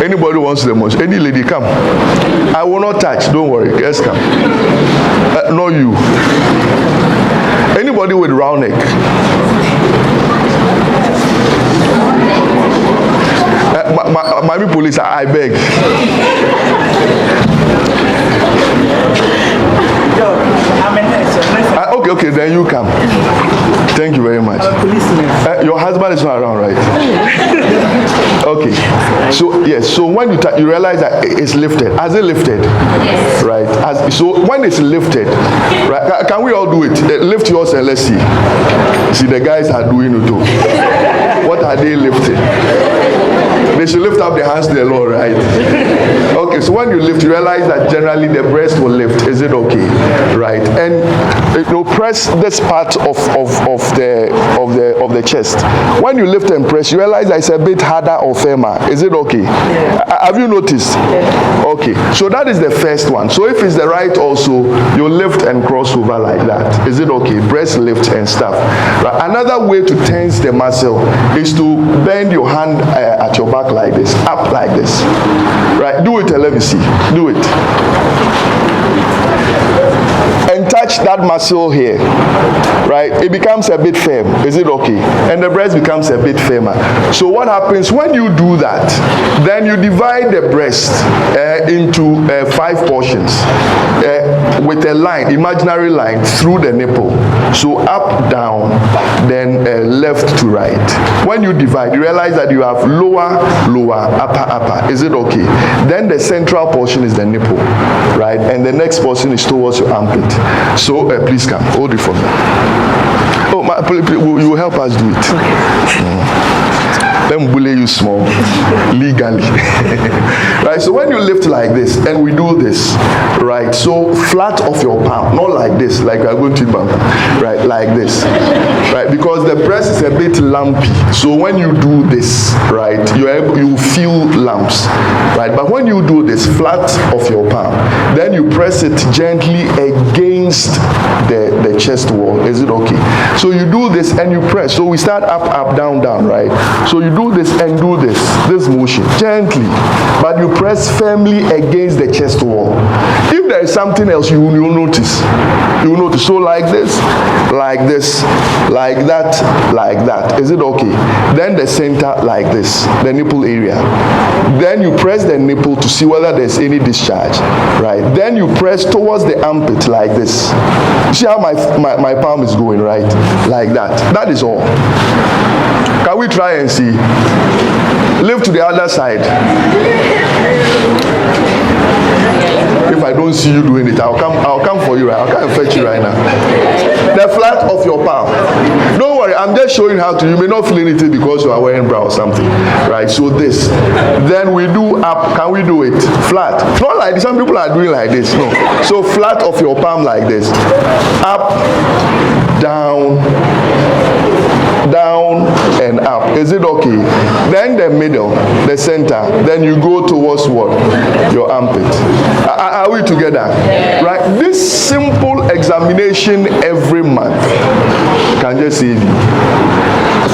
Anybody wants the most? Any lady, come. I will not touch, don't worry. Yes, come. No, you. Anybody with round neck? My police, I beg. Okay, then you come. Thank you very much. Your husband is not around, right? Okay. So yes. So when you realize that it's lifted, has it lifted? Yes. Right. So when it's lifted, right? Can we all do it? Lift yours and let's see. See, the guys are doing it too. What are they lifting? They should lift up their hands to the Lord, right? Okay, so when you lift, you realize that generally the breast will lift. Is it okay? Right? And press this part of the chest. When you lift and press, you realize that it's a bit harder or firmer. Is it okay? Yeah. Have you noticed? Yeah. Okay, so that is the first one. So if it's the right also, you lift and cross over like that. Is it okay? Breast lift and stuff. Right? Another way to tense the muscle is to bend your hand at your back like this, up like this. Right? Do it, let me see. Do it. And touch that muscle here, right, it becomes a bit firm. Is it okay? And the breast becomes a bit firmer. So what happens when you do that? Then you divide the breast into 5 portions with a line, imaginary line through the nipple. So up, down, then left to right. When you divide, you realize that you have lower, upper. Is it okay? Then the central portion is the nipple, right? And the next portion is towards your armpit. So please come, hold it for me. Oh, you will help us do it. Let me bully you small, legally. Right, so when you lift like this, and we do this, right, so flat of your palm, not like this, like we are going to bump, right, like this, right, because the breast is a bit lumpy, so when you do this, right, you feel lumps, right, but when you do this, flat of your palm, then you press it gently against the chest wall. Is it okay? So you do this and you press, so we start up, down, right, so you do this and do this motion gently, but you press firmly against the chest wall. If there is something else, you will notice. So like this, like that. Is it okay? Then the center like this, the nipple area. Then you press the nipple to see whether there's any discharge, right? Then you press towards the armpit like this. See how my palm is going, right? Like that. That is all. Can we try and see? Lift to the other side. If I don't see you doing it, I'll come for you, right? I'll come and fetch you right now. The flat of your palm. Don't worry, I'm just showing how to. You may not feel anything because you are wearing bra or something, right? So this. Then we do up. Can we do it? Flat. Not like this. Some people are doing like this. No. So flat of your palm like this. Up, down, and up. Is it okay? Then the middle, the center. Then you go towards what? Your armpit. Are we together? Yeah. Right? This simple examination every month can just save you.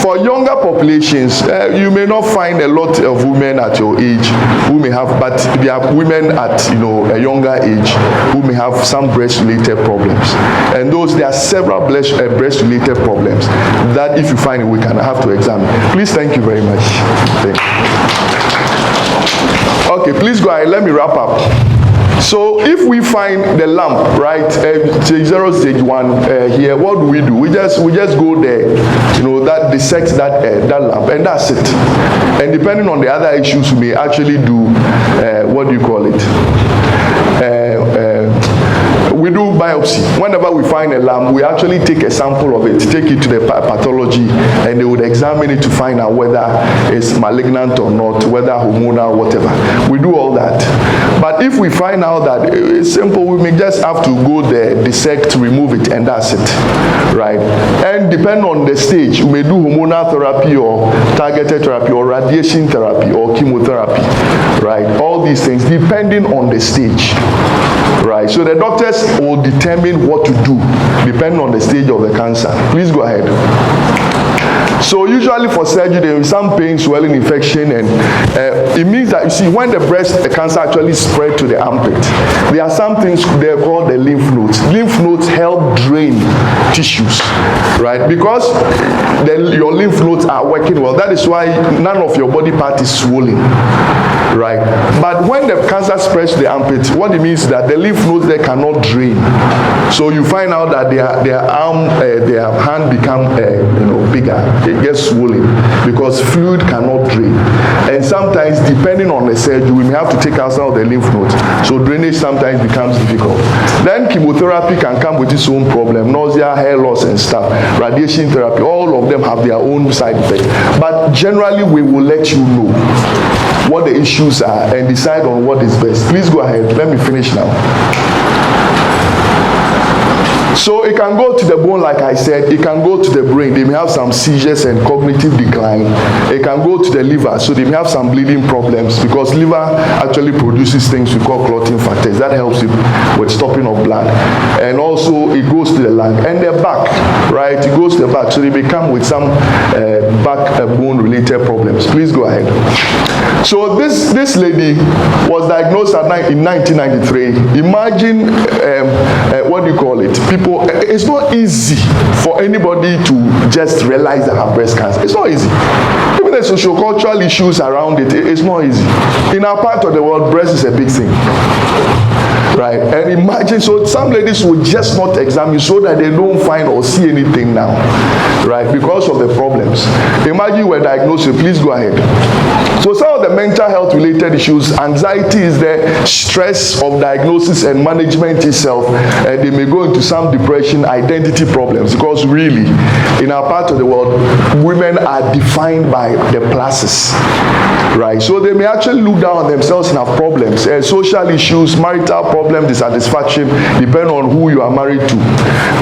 For younger populations, you may not find a lot of women at your age who may have, but there are women at a younger age who may have some breast-related problems, and there are several breast-related problems that if you find it, we can have to examine. Please, thank you very much. Okay, please go ahead. Let me wrap up. So if we find the lump, right, stage 0, stage 1 here, what do? We just go there, that dissect that lump, and that's it. And depending on the other issues, we may actually do what do you call it? We do biopsy. Whenever we find a lump, we actually take a sample of it, take it to the pathology, and they would examine it to find out whether it's malignant or not, whether hormonal, whatever. We do all that. But if we find out that it's simple, we may just have to go there, dissect, remove it, and that's it, right? And depending on the stage, we may do hormonal therapy or targeted therapy or radiation therapy or chemotherapy, right? All these things depending on the stage, right? So the doctors will determine what to do depending on the stage of the cancer. Please go ahead. So usually for surgery, there is some pain, swelling, infection, and it means that, you see, when the breast cancer actually spread to the armpit, there are some things they're called the lymph nodes. Lymph nodes help drain tissues, right? Because your lymph nodes are working well. That is why none of your body part is swollen, right? But when the cancer spreads to the armpit, what it means is that the lymph nodes there cannot drain. So you find out that their arm, their hand become bigger. It gets swollen because fluid cannot drain. And sometimes, depending on the surgery, we may have to take out some of the lymph nodes. So drainage sometimes becomes difficult. Then chemotherapy can come with its own problem, nausea, hair loss, and stuff. Radiation therapy, all of them have their own side effects. But generally, we will let you know what the issues are and decide on what is best. Please go ahead. Let me finish now. So it can go to the bone, like I said. It can go to the brain. They may have some seizures and cognitive decline. It can go to the liver. So they may have some bleeding problems because liver actually produces things we call clotting factors. That helps with stopping of blood. And also it goes to the lung. And the back, right? It goes to the back. So they may come with some back bone related problems. Please go ahead. So this lady was diagnosed in 1993. Imagine, what do you call it? People, it's not easy for anybody to just realize they have breast cancer. It's not easy. Even the socio-cultural issues around it, it's not easy. In our part of the world, breast is a big thing. Right? And imagine, so some ladies will just not examine so that they don't find or see anything now. Right? Because of the problems. Imagine you were diagnosed with, please go ahead. So some of the mental health related issues, anxiety is there, stress of diagnosis and management itself, and they may go into some depression, identity problems, because really, in our part of the world, women are defined by the pluses. Right? So they may actually look down on themselves and have problems, social issues, marital problems, dissatisfaction, depending on who you are married to,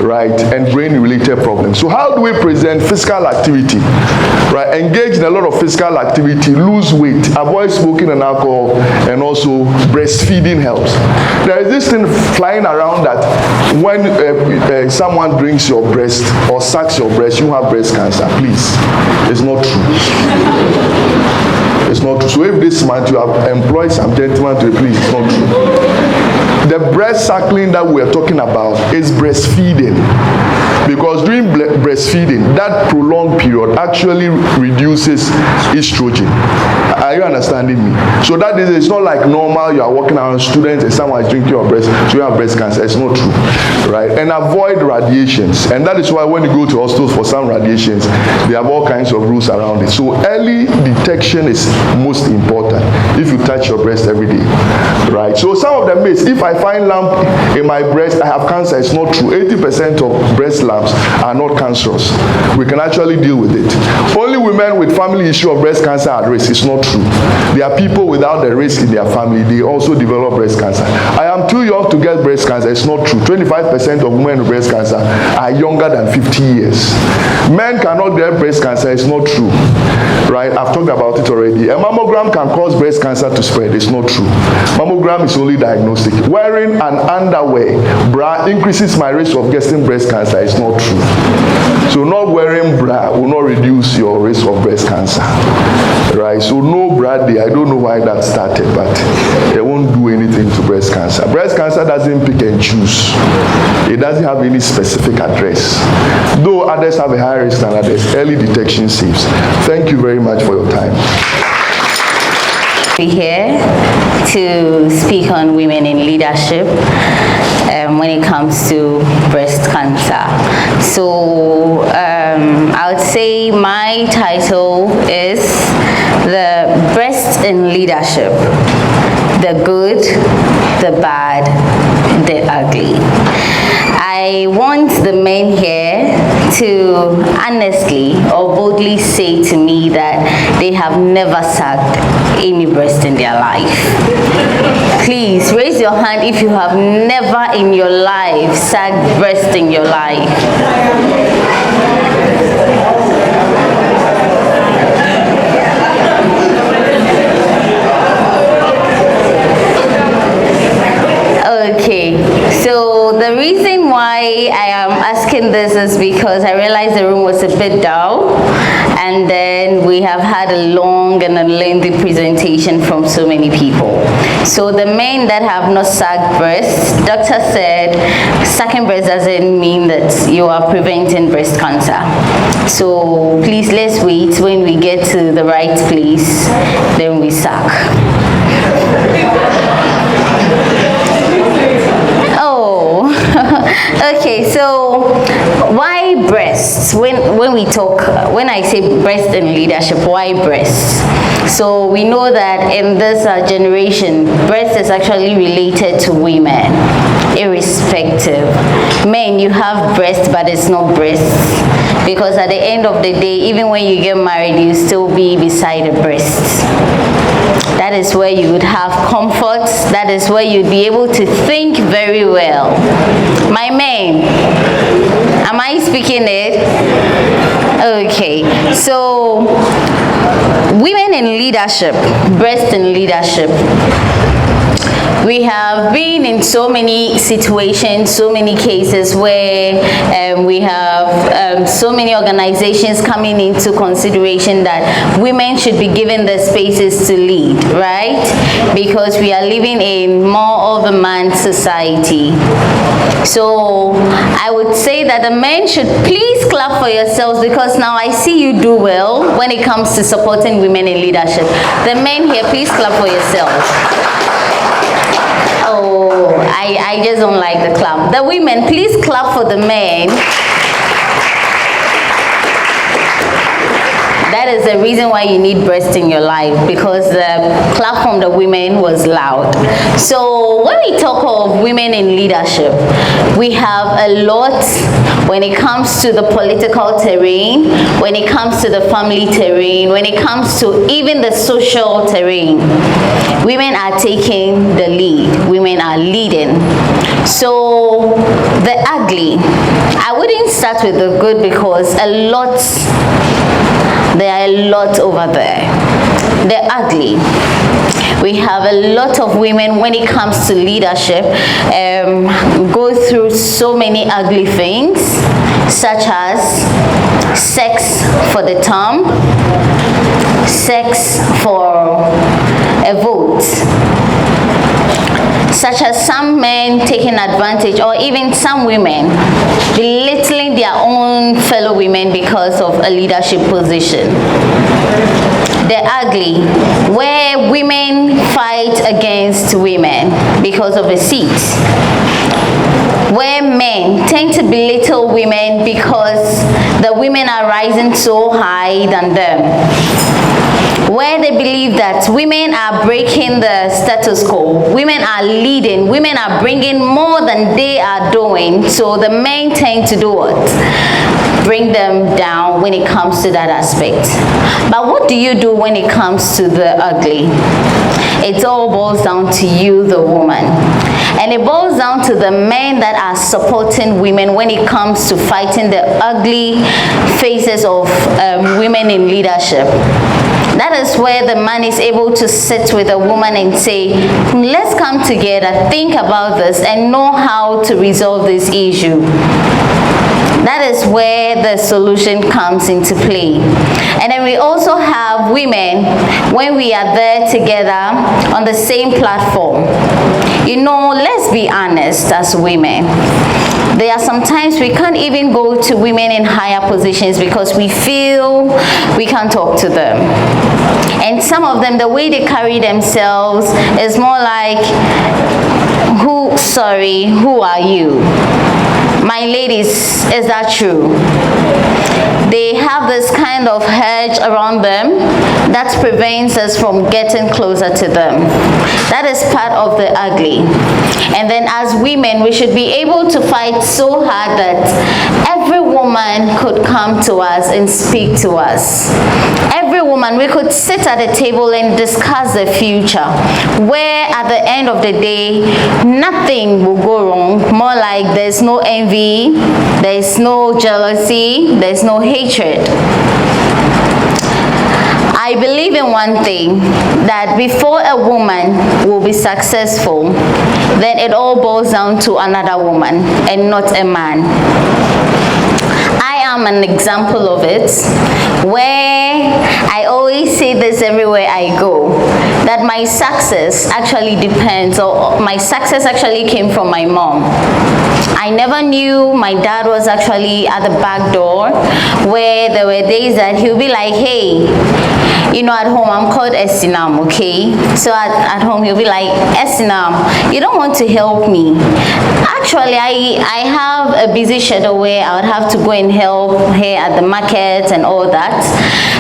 right? And brain-related problems. So how do we present physical activity? Right? Engage in a lot of physical activity, lose weight, avoid smoking and alcohol, and also breastfeeding helps. There is this thing flying around that when someone drinks your breast or sucks your breast, you have breast cancer. Please, it's not true. It's not true. So if this month you have employed some gentlemen to please, it's not true. The breast suckling that we're talking about is breastfeeding. Because during breastfeeding, that prolonged period actually reduces estrogen. Are you understanding me? So that is, it's not like normal, you are walking around students and someone is drinking your breast, so you have breast cancer. It's not true. Right? And avoid radiations. And that is why when you go to hospitals for some radiations, they have all kinds of rules around it. So early detection is most important if you touch your breast every day. Right? So some of the myths, if I find lump in my breast, I have cancer. It's not true. 80% of breast lumps are not cancerous. We can actually deal with it. Only women with family issue of breast cancer are at risk. It's not true. There are people without the risk in their family. They also develop breast cancer. I am too young to get breast cancer. It's not true. 25% of women with breast cancer are younger than 50 years. Men cannot get breast cancer. It's not true. Right? I've talked about it already. A mammogram can cause breast cancer to spread. It's not true. Mammogram is only diagnostic. Wearing an underwear bra increases my risk of getting breast cancer. It's not true. So not wearing bra will not reduce your risk of breast cancer. Right? So no bra day. I don't know why that started, but it won't do anything to breast cancer. Breast cancer doesn't pick and choose. It doesn't have any specific address. Though others have a higher risk than others, early detection saves. Thank you very much for your time. We're here to speak on women in leadership when it comes to breast cancer. So I would say my title is The Breast in Leadership: The Good, the Bad, the Ugly. I want the men here to honestly or boldly say to me that they have never sucked any breast in their life. Please raise your hand if you have never in your life sucked breast in your life. Okay, so the reason why I am asking this is because I realized the room was a bit dull, and then we have had a long and a lengthy presentation from so many people. So the men that have not sucked breast, doctor said sucking breast doesn't mean that you are preventing breast cancer. So please, let's wait. When we get to the right place, then we suck. Okay, so why breasts? When I say breast in leadership, why breasts? So we know that in this generation, breast is actually related to women, irrespective. Men, you have breast, but it's not breasts, because at the end of the day, even when you get married, you still be beside a breast. That is where you would have comfort. That is where you'd be able to think very well. My men, am I speaking it? Okay, so women in leadership, breast in leadership. We have been in so many situations, so many cases where we have so many organizations coming into consideration that women should be given the spaces to lead, right? Because we are living in more of a man's society. So I would say that the men should please clap for yourselves, because now I see you do well when it comes to supporting women in leadership. The men here, please clap for yourselves. Oh, I just don't like the clap. The women, please clap for the men. That is the reason why you need breasts in your life, because the clap from the women was loud. So when we talk of women in leadership, we have a lot when it comes to the political terrain, when it comes to the family terrain, when it comes to even the social terrain. Women are taking the lead. Women are leading. So the ugly, I wouldn't start with the good, because there are a lot over there. They're ugly. We have a lot of women, when it comes to leadership, go through so many ugly things, such as sex for the term, sex for a vote, such as some men taking advantage, or even some women belittling their own fellow women because of a leadership position. They're ugly, where women fight against women because of a seat, where men tend to belittle women because the women are rising so high than them, where they believe that women are breaking the status quo, women are leading, women are bringing more than they are doing, so the men tend to do what? Bring them down when it comes to that aspect. But what do you do when it comes to the ugly? It all boils down to you, the woman. And it boils down to the men that are supporting women when it comes to fighting the ugly faces of women in leadership. That is where the man is able to sit with a woman and say, let's come together, think about this, and know how to resolve this issue. That is where the solution comes into play. And then we also have women, when we are there together on the same platform. You know, let's be honest as women. There are sometimes we can't even go to women in higher positions because we feel we can't talk to them. And some of them, the way they carry themselves is more like, who are you? My ladies, is that true? They have this kind of hedge around them that prevents us from getting closer to them. That is part of the ugly. And then as women, we should be able to fight so hard that every woman could come to us and speak to us. Every woman, we could sit at a table and discuss the future, where at the end of the day, nothing will go wrong. More like there's no envy, there's no jealousy, there's no hatred. I believe in one thing, that before a woman will be successful, then it all boils down to another woman and not a man. I am an example of it, where I always say this everywhere I go, that my success actually depends, or my success actually came from my mom. I never knew my dad was actually at the back door, where there were days that he'll be like, hey, you know, at home I'm called Esinam, okay? So at home he'll be like, Esinam, you don't want to help me. Actually, I have a busy schedule where I would have to go and help here at the market and all that.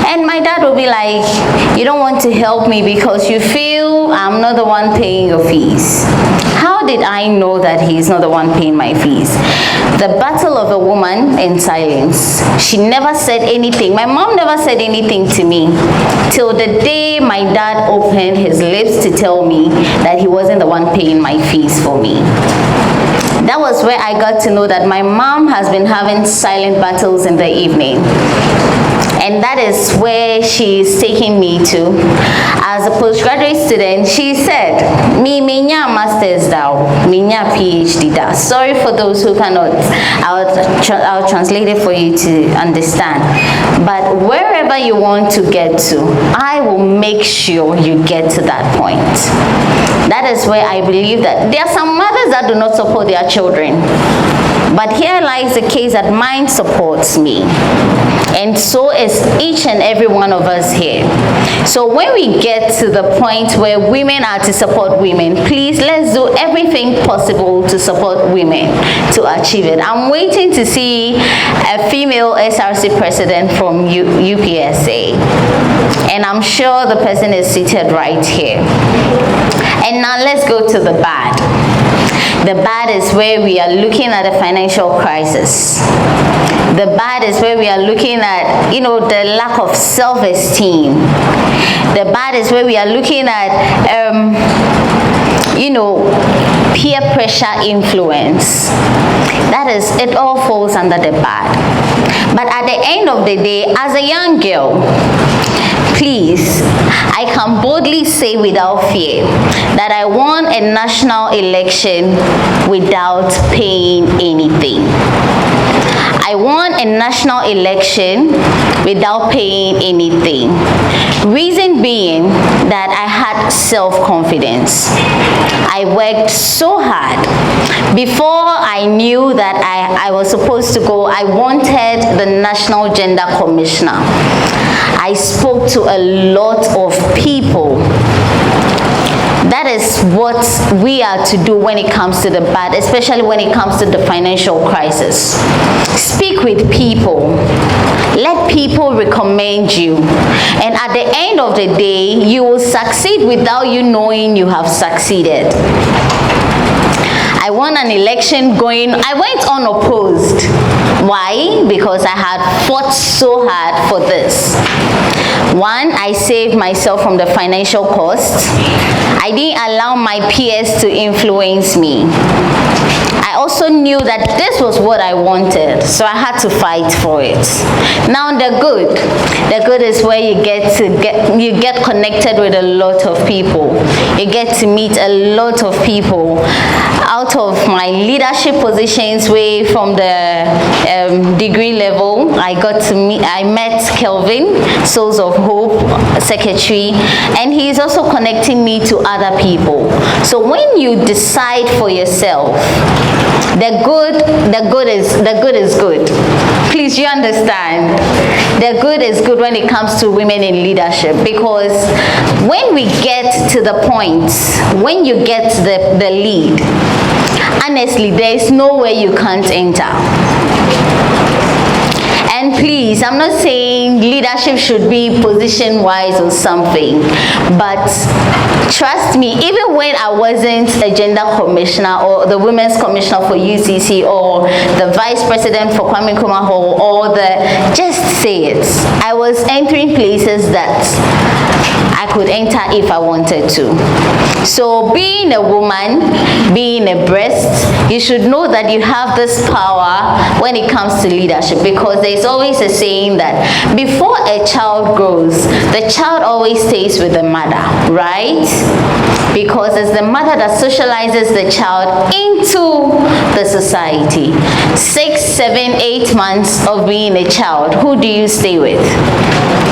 And my dad will be like, you don't want to help me because you feel I'm not the one paying your fees. How did I know that he's not the one paying my fees? The battle of a woman in silence. She never said anything. My mom never said anything to me till the day my dad opened his lips to tell me that he wasn't the one paying my fees for me. That was where I got to know that my mom has been having silent battles in the evening. And that is where she's taking me to. As a postgraduate student, she said, minya master's thou, minya PhD da. Sorry for those who cannot, I'll translate it for you to understand. But wherever you want to get to, I will make sure you get to that point. That is where I believe that there are some mothers that do not support their children. But here lies the case that mine supports me. And so is each and every one of us here. So when we get to the point where women are to support women, please let's do everything possible to support women to achieve it. I'm waiting to see a female SRC president from UPSA. And I'm sure the person is seated right here. And now let's go to the bad. The bad is where we are looking at a financial crisis. The bad is where we are looking at, the lack of self-esteem. The bad is where we are looking at, peer pressure influence. That is, it all falls under the bad. But at the end of the day, as a young girl, please, I can boldly say without fear that I won a national election without paying anything. I won a national election without paying anything. Reason being that I had self-confidence. I worked so hard. Before I knew that I was supposed to go, I wanted the National Gender Commissioner. I spoke to a lot of people. That is what we are to do when it comes to the bad, especially when it comes to the financial crisis. Speak with people. Let people recommend you. And at the end of the day, you will succeed without you knowing you have succeeded. I won an election I went unopposed. Why? Because I had fought so hard for this. One, I saved myself from the financial cost. I didn't allow my peers to influence me. I also knew that this was what I wanted, so I had to fight for it. Now the good is where you get connected with a lot of people. You get to meet a lot of people. Out of my leadership positions, way from the degree level, I met Kelvin, Souls of Hope Secretary, and he is also connecting me to other people. So when you decide for yourself, the good is good. Please, you understand? The good is good when it comes to women in leadership, because when we get to the point, when you get the lead, honestly, there is nowhere you can't enter. And please, I'm not saying leadership should be position-wise or something, but trust me, even when I wasn't a gender commissioner or the women's commissioner for UCC or the vice president for Kwame Nkrumah Hall or just say it, I was entering places that I could enter if I wanted to. So being a woman, being a breast, you should know that you have this power when it comes to leadership, because there's always a saying that before a child grows, the child always stays with the mother, right? Because it's the mother that socializes the child into the society. 6, 7, 8 months of being a child, who do you stay with?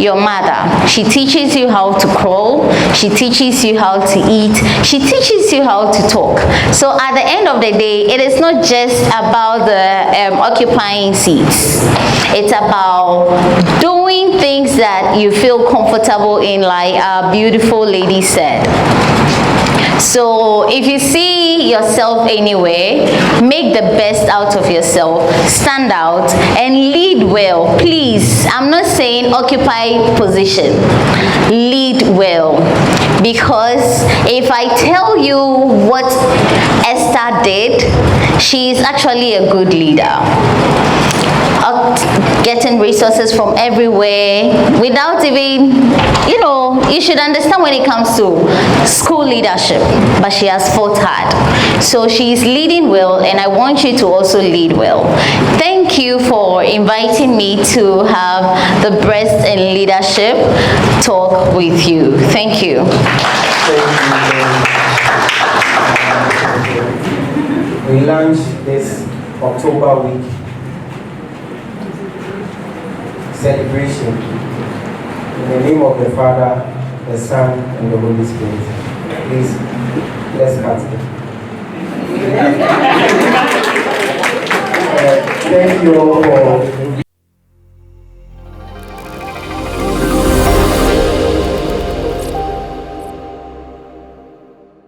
Your mother. She teaches you how to crawl, she teaches you how to eat, she teaches you how to talk. So at the end of the day, it is not just about the occupying seats. It's about doing things that you feel comfortable in, like our beautiful lady said. So if you see yourself anywhere, make the best out of yourself, stand out and lead well. Please, I'm not saying occupy position, lead well. Because if I tell you what Esther did, she is actually a good leader. getting resources from everywhere without even, you should understand when it comes to school leadership, but she has fought hard. So she's leading well, and I want you to also lead well. Thank you for inviting me to have the Breast and Leadership talk with you. Thank you. We launched this October week celebration in the name of the Father, the Son, and the Holy Spirit. Please, let's start. Thank you all for